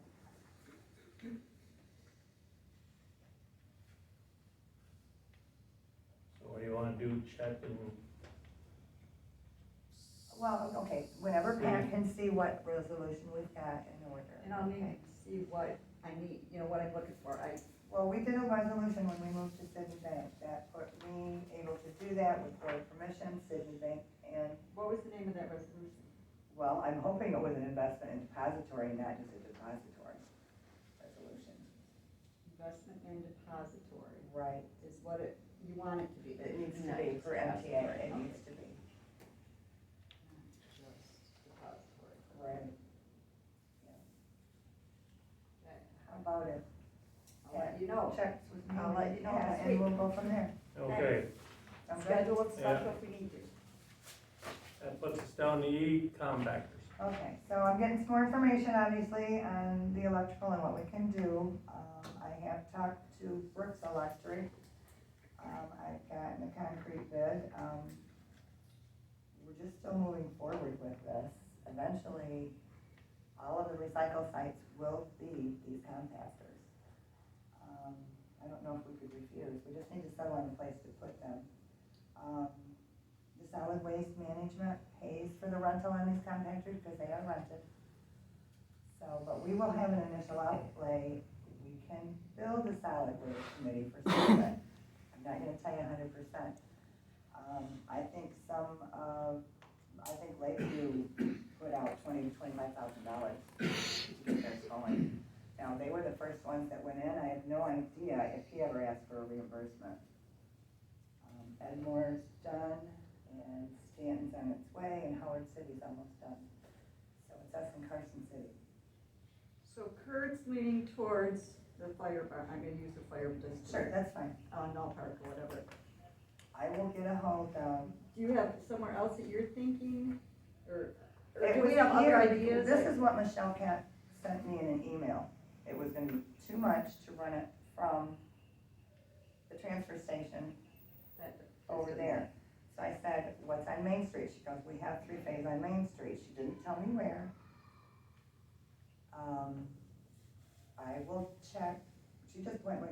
So what do you wanna do, check and, Well, okay, whenever Pat can see what resolution we've got in order. And I'll need okay? to see what I need, you know, what I'm looking for. Well, we did a resolution when we moved to Sydney Bank, that put me able to do that with board permission, Sydney Bank, and, What was the name of that resolution? well, I'm hoping it was an investment in depository, not just a depository resolution. Investment in depository Right. is what you want it to be. It needs to Not be just for MTA, depository, it okay. needs to be. Not just depository. Right. Okay. How about it? I'll let you know. Checks with me. I'll let you know Yeah, next and week. we'll go from there. okay, Sound good? Schedule it special Yeah. if we need to. that puts us down to compactors. Okay, so I'm getting some more information, obviously, on the electrical and what we can do. I have talked to Brooks Electric. I've gotten a concrete bid. We're just still moving forward with this. Eventually, all of the recycle sites will be these compactors. I don't know if we could refuse, we just need to settle on a place to put them. The solid waste management pays for the rental on these compactors because they are rented. So, but we will have an initial outlay. We can build a solid waste committee for some of it. I'm not gonna tell you 100%. I think I think Lakeview put out $20,000 to $25,000 to get theirs going. Now, they were the first ones that went in. I have no idea if he ever asked for a reimbursement. Edmore's done, and Stanton's on its way, and Howard City's almost done. So it's us in Carson City. So Kurt's leaning towards the fire bar, I'm gonna use the fire district. Sure, that's fine. Null Park or whatever. I will get a hold of. Do you have somewhere else that you're thinking, or It do was we have other here. ideas? This is what Michelle Cat sent me in an email. It was gonna be too much to run it from the transfer station over there. So I said, what's on Main Street? She goes, we have 3-phase on Main Street. She didn't tell me where. I will check. She just went with,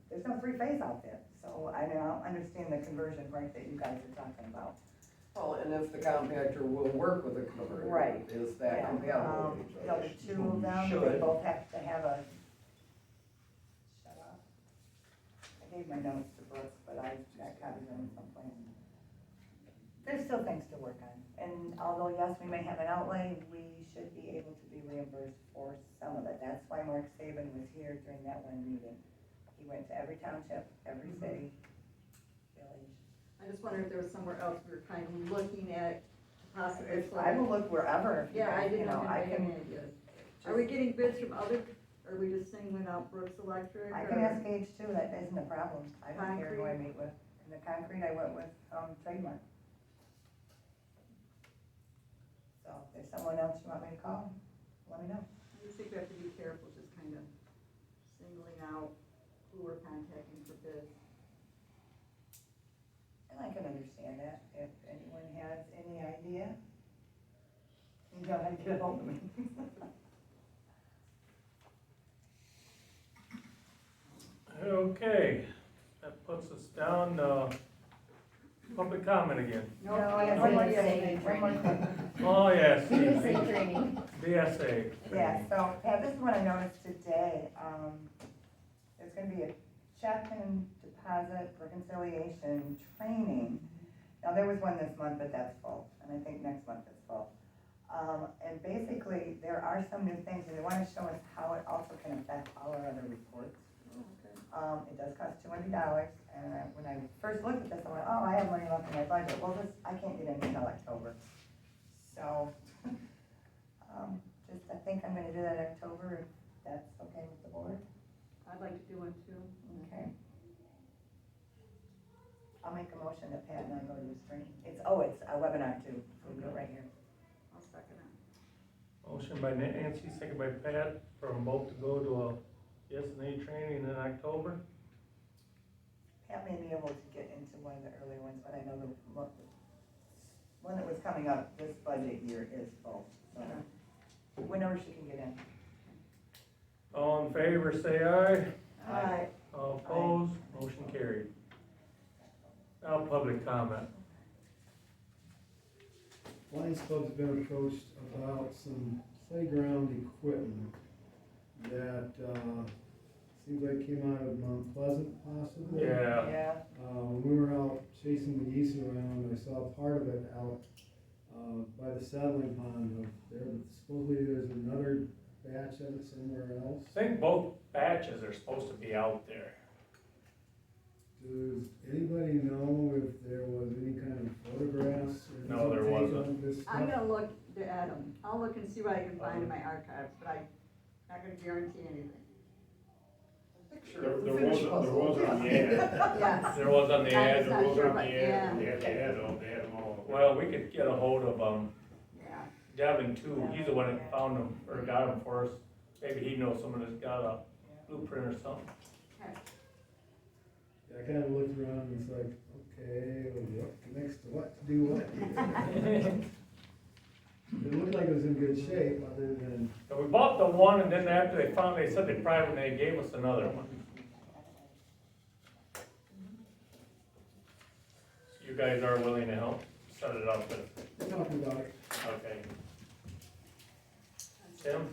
there's no 3-phase out there. So I don't understand the conversion part that you guys are talking about. Well, and if the compactor will work with the converter. Right. Is that Yeah, compatible with each other? There'll be 2 of them, they Should. both have to have a, shut up. I gave my notes to Brooks, but I got copies of them someplace. There's still things to work on, and although, yes, we may have an outlay, we should be able to be reimbursed for some of it. That's why Mark Saban was here during that one meeting. He went to every township, every city, village. I just wondered if there was somewhere else we were kind of looking at possibly. I will look wherever, if you Yeah, I guys, you didn't know, know I if you had can. any ideas. Are we getting bids from other, are we just saying without Brooks Electric? I can or- ask Gage too, that isn't a problem. I don't care who I meet with. In the concrete, I went with, Trademark. So if there's someone else you want me to call, let me know. I just think we have to be careful, just kind of singling out who we're contacting for bids. And I can understand that. If anyone has any idea, you know how to get ahold of me. Okay, that puts us down, public comment again. No, I have one more BSA thing, one more training. thing. Oh, yes. BSA training. BSA. Yeah, so, Pat, this is what I noticed today, there's gonna be a check and deposit reconciliation training. Now, there was one this month, but that's full, and I think next month is full. And basically, there are some new things, and they wanna show us how it also can affect all our other reports. It does cost $200, and when I first looked at this, I went, oh, I have money left in my budget. Well, this, I can't get in until October. So, I think I'm gonna do that in October, if that's okay with the board. I'd like to do one too. Okay. I'll make a motion that Pat and I go to this training. It's a webinar too, so we go right here. I'll second it. Motion by Nancy, second by Pat, for them both to go to a BSA training in October. Pat may be able to get into one of the earlier ones, but I know the one that was coming up this budget year is full, so whenever she can get in. All in favor, say aye. Aye. All opposed, motion carried. Now, public comment. Lions Club's been approached about some playground equipment that, seems like came out of Mount Pleasant possibly. Yeah. Yeah. When we were out chasing the geese around, I saw part of it out, by the settling pond up there, but supposedly there's another batch of it somewhere else. I think both batches are supposed to be out there. Does anybody know if there was any kind of photographs or No, there anything taken wasn't. of this I'm stuff? gonna look at them. I'll look and see what I can find in my archives, but I'm not gonna guarantee anything. There was on the ad. Yes. There was on the I ad. was not sure, but They yeah, had them all. Well, we could get a hold of, yeah. Devin too. He's the one that found them, or got them for us. Maybe he knows someone that's got a blueprint or something. Okay. Yeah, I kind of looked around and it's like, okay, what connects to what to do what here? It looked like it was in good shape, other than, So we bought the one, and then after they found, they said they probably, they gave us another one. So you guys are willing to help set it up with, we're talking about it. okay. Tim?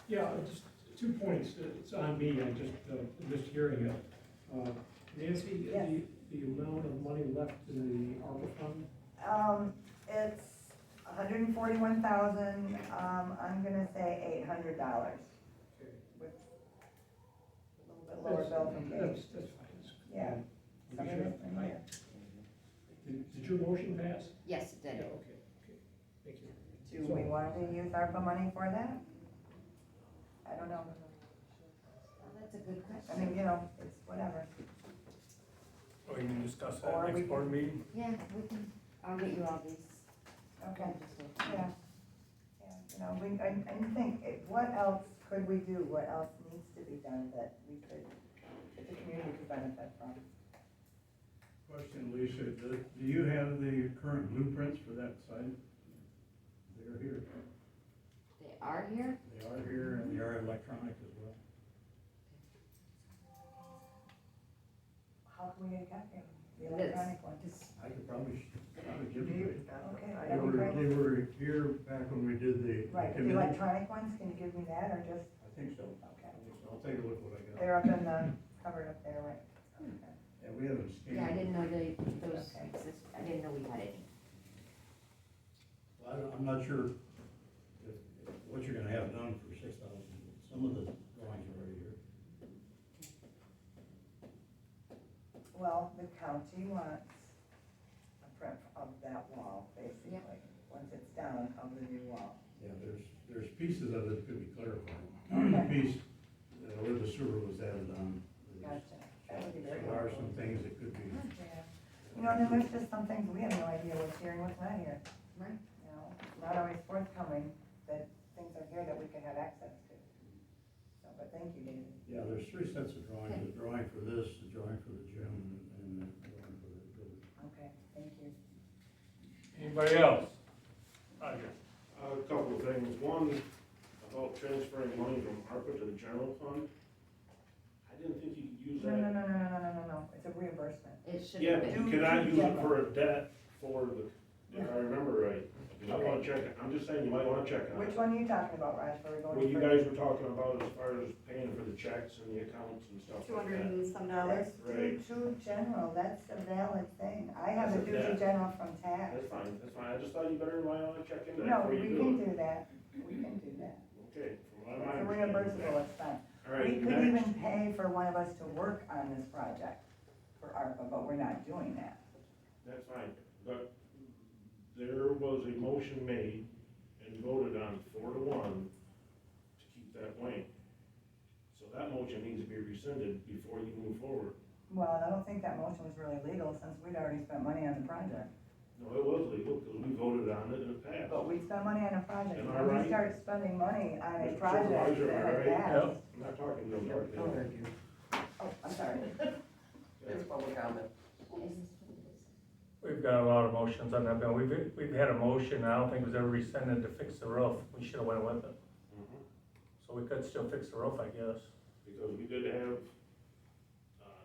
Yeah, just 2 points, it's on me, I just missed hearing it. Nancy, Yes. the amount of money left in the ARPA fund? It's $141,000, I'm gonna say $800, Okay. with a little bit lower bill from Kate. That's fine. Yeah. We Some of should- it from here. Did your motion pass? Yes, it Yeah, did. okay, thank you. Do we want to use ARPA money for that? I don't know. Well, that's a good I question. mean, you know, it's whatever. We can discuss Or that we next board meeting. Yeah, we can, I'll get you all these. Okay, yeah. Yeah, you know, I think, what else could we do? What else needs to be done that the community could benefit from? Question, Lisa, do you have the current blueprints for that site? They're here. They are here? They are here and they are electronic as well. How can we get a copy of them? The This- electronic ones? I could probably give them to you. Okay, They that'd be were, great. they were here back when we did the Right, the committee. electronic ones, can you give me that, or just, I think so. okay. I'll take a look what I got. They're up in the cupboard up there, right? Okay. Yeah, we haven't scanned. Yeah, I didn't know those Okay. exist, I didn't know we had any. Well, I'm not sure what you're gonna have done for 6,000. Some of the drawings are already here. Well, the county wants a print of that wall, basically, once it's down, of the new wall. Yeah, there's pieces of it that could be clarified. Okay. The piece where the sewer was added on. Gotcha. That would be very There are helpful. some things that could be. Yeah. You know, and then there's just some things we have no idea what's here and what's not here. Right. You know, it's not always forthcoming that things are here that we can have access to. So, but thank you, David. Yeah, there's 3 sets of drawings, the drawing for this, the drawing for the gym, and the drawing for the building. Okay, thank you. Anybody else? Roger. A couple of things. One, about transferring money from ARPA to the general fund. I didn't think you could use No, that. no, it's a reimbursement. It should Yeah, have but been. you cannot use it General. for a debt for the, if I remember right. You might wanna check it. I'm just saying, you might wanna check on Which it. one are you talking about, Raj, before we go What any you further? guys were talking about as far as paying for the checks and the accounts and stuff like that. and some dollars. That's Right. due to general, that's a valid thing. I have That's a a due to debt. general from tax. That's fine, that's fine. I just thought you better might wanna check into that No, before we you can do it. do that, we can do that. Okay, from what It's I'm a understanding. reimbursable expense. All right, We could next. even pay for one of us to work on this project for ARPA, but we're not doing that. That's fine, but there was a motion made and voted on 4-1 to keep that blank. So that motion needs to be rescinded before you move forward. Well, I don't think that motion was really legal since we'd already spent money on the project. No, it was legal, because we voted on it and it passed. But we spent money on a project. Am I When right? we start spending money on a Mr. project Supervisor, that am I has right? passed. I'm not talking to you, I'm talking to you. Oh, I'm sorry. It's public comment. We've got a lot of motions on that bill. We've had a motion, I don't think it was ever rescinded to fix the roof. We should've went with it. Mhm. So we could still fix the roof, I guess. Because we did have,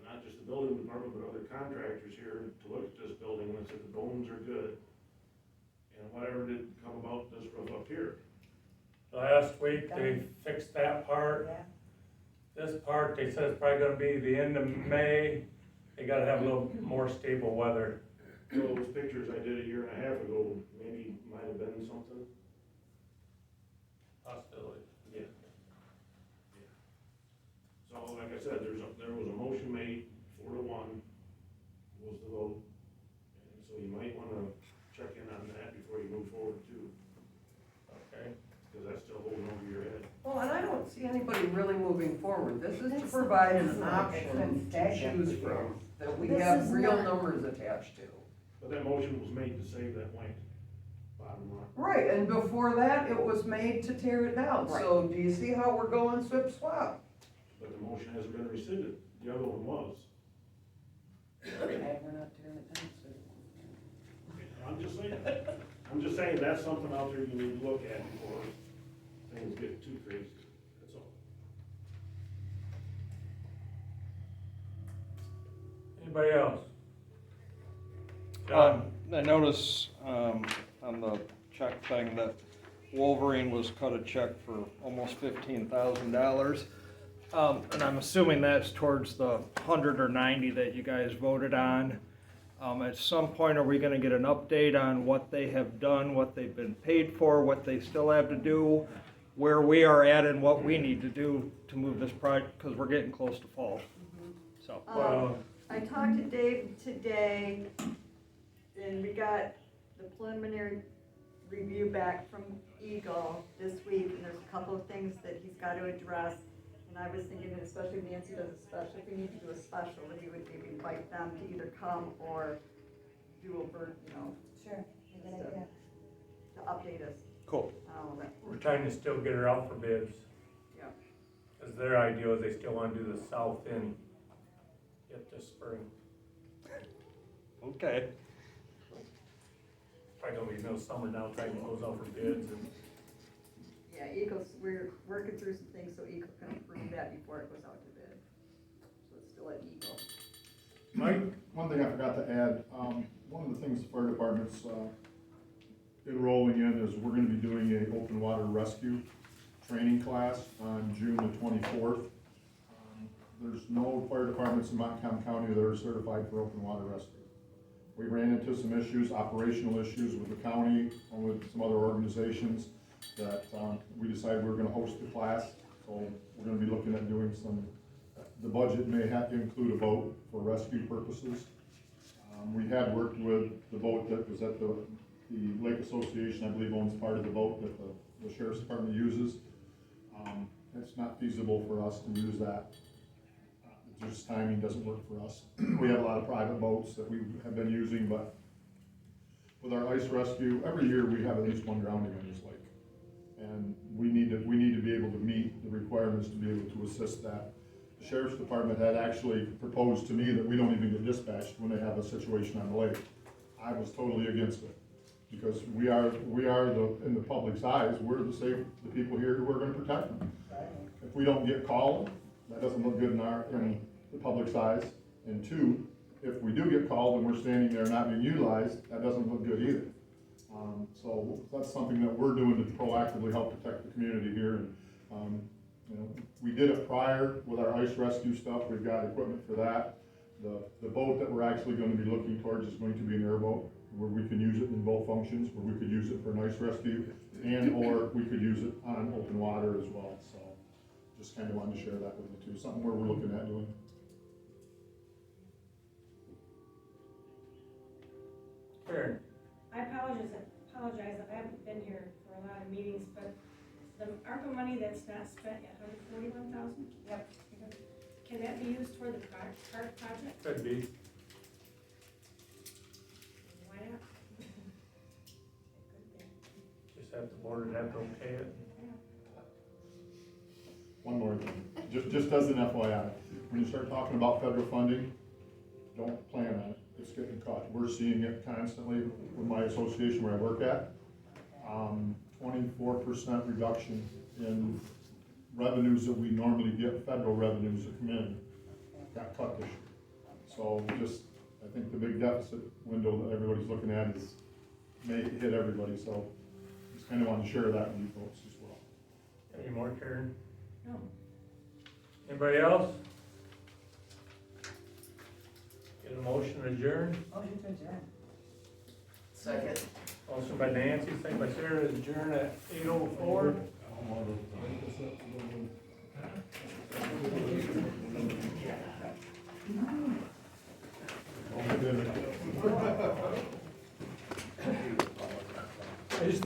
not just the building department, but other contractors here to look at this building and said the bones are good. And whatever did come about this roof up here. Last week, they fixed that part. Yeah. This part, they said it's probably gonna be the end of May. They gotta have a little more stable weather. Those pictures I did a year and a half ago, maybe might have been something. Possibility. Yeah. So like I said, there was a motion made, 4-1 was the vote. And so you might wanna check in on that before you move forward too, Okay. because that's still holding over your head. Well, and I don't see anybody really moving forward. This is to provide an It's option been to stagnant choose for from, that we This have is real not- numbers attached to. But that motion was made to save that blank, bottom line. Right, and before that, it was made to tear it down. So do you see how we're going swip swap? But the motion hasn't been rescinded, the other one was. We're not tearing it down, so. I'm just saying that's something out there you need to look at before things get too crazy, that's all. Anybody else? I notice, on the check thing that Wolverine was cut a check for almost $15,000. And I'm assuming that's towards the 100 or 90 that you guys voted on. At some point, are we gonna get an update on what they have done, what they've been paid for, what they still have to do, where we are at and what we need to do to move this project, because we're getting close to fall. So, Well, I talked to Dave today, and we got the preliminary review back from Eagle this week, and there's a couple of things that he's got to address. And I was thinking that especially if Nancy does a special, if we need to do a special, that he would maybe invite them to either come or do a bird, Sure, good idea. to update us cool. on all of it. we're trying to still get her out for bids. Yeah. Cause their idea is they still wanna do the south end yet this spring. Okay. Probably gonna be middle of summer now, trying to close out for bids and. Yeah, Eagles, we're working through some things, so Eagle can approve that before it goes out to bid. So it's still at Eagle. Mike? One thing I forgot to add, one of the things the fire department's enrolling in is we're gonna be doing a open water rescue training class on June the 24th. There's no fire departments in Montcalm County that are certified for open water rescue. We ran into some issues, operational issues with the county and with some other organizations that we decided we were gonna host the class. So we're gonna be looking at doing some, the budget may have to include a boat for rescue purposes. We had worked with the boat that was at the Lake Association, I believe owns part of the boat that the Sheriff's Department uses. It's not feasible for us to use that. Just timing doesn't work for us. We have a lot of private boats that we have been using, but with our ice rescue, every year we have at least one drowning on this lake. And we need to be able to meet the requirements to be able to assist that. The Sheriff's Department had actually proposed to me that we don't even get dispatched when they have a situation on the lake. I was totally against it, because we are in the public's eyes, we're the people here who are gonna protect them. If we don't get called, that doesn't look good in the public's eyes. And two, if we do get called and we're standing there not being utilized, that doesn't look good either. So that's something that we're doing to proactively help protect the community here. And, we did it prior with our ice rescue stuff. We've got equipment for that. The boat that we're actually going to be looking towards is going to be an airboat, where we can use it in both functions, where we could use it for an ice rescue or we could use it on open water as well. So just kind of wanted to share that with you too, something we're looking at doing. Karen? I apologize, I haven't been here for a lot of meetings, but the ARPA money that's not spent yet, $141,000? Yep. Can that be used toward the park project? Could be. Why not? Just have the board have to okay it. One more thing, just as an FYI, when you start talking about federal funding, don't plan on it, it's getting cut. We're seeing it constantly with my association where I work at. 24% reduction in revenues that we normally get, federal revenues that come in, got cut this year. So I think the big deficit window that everybody's looking at may hit everybody, so just kind of want to share that with you folks as well. Any more, Karen? No. Anybody else? Get a motion to adjourn? Motion to adjourn. Second. Motion by Nancy, second by Sarah, to adjourn at 8:04. Oh, my goodness.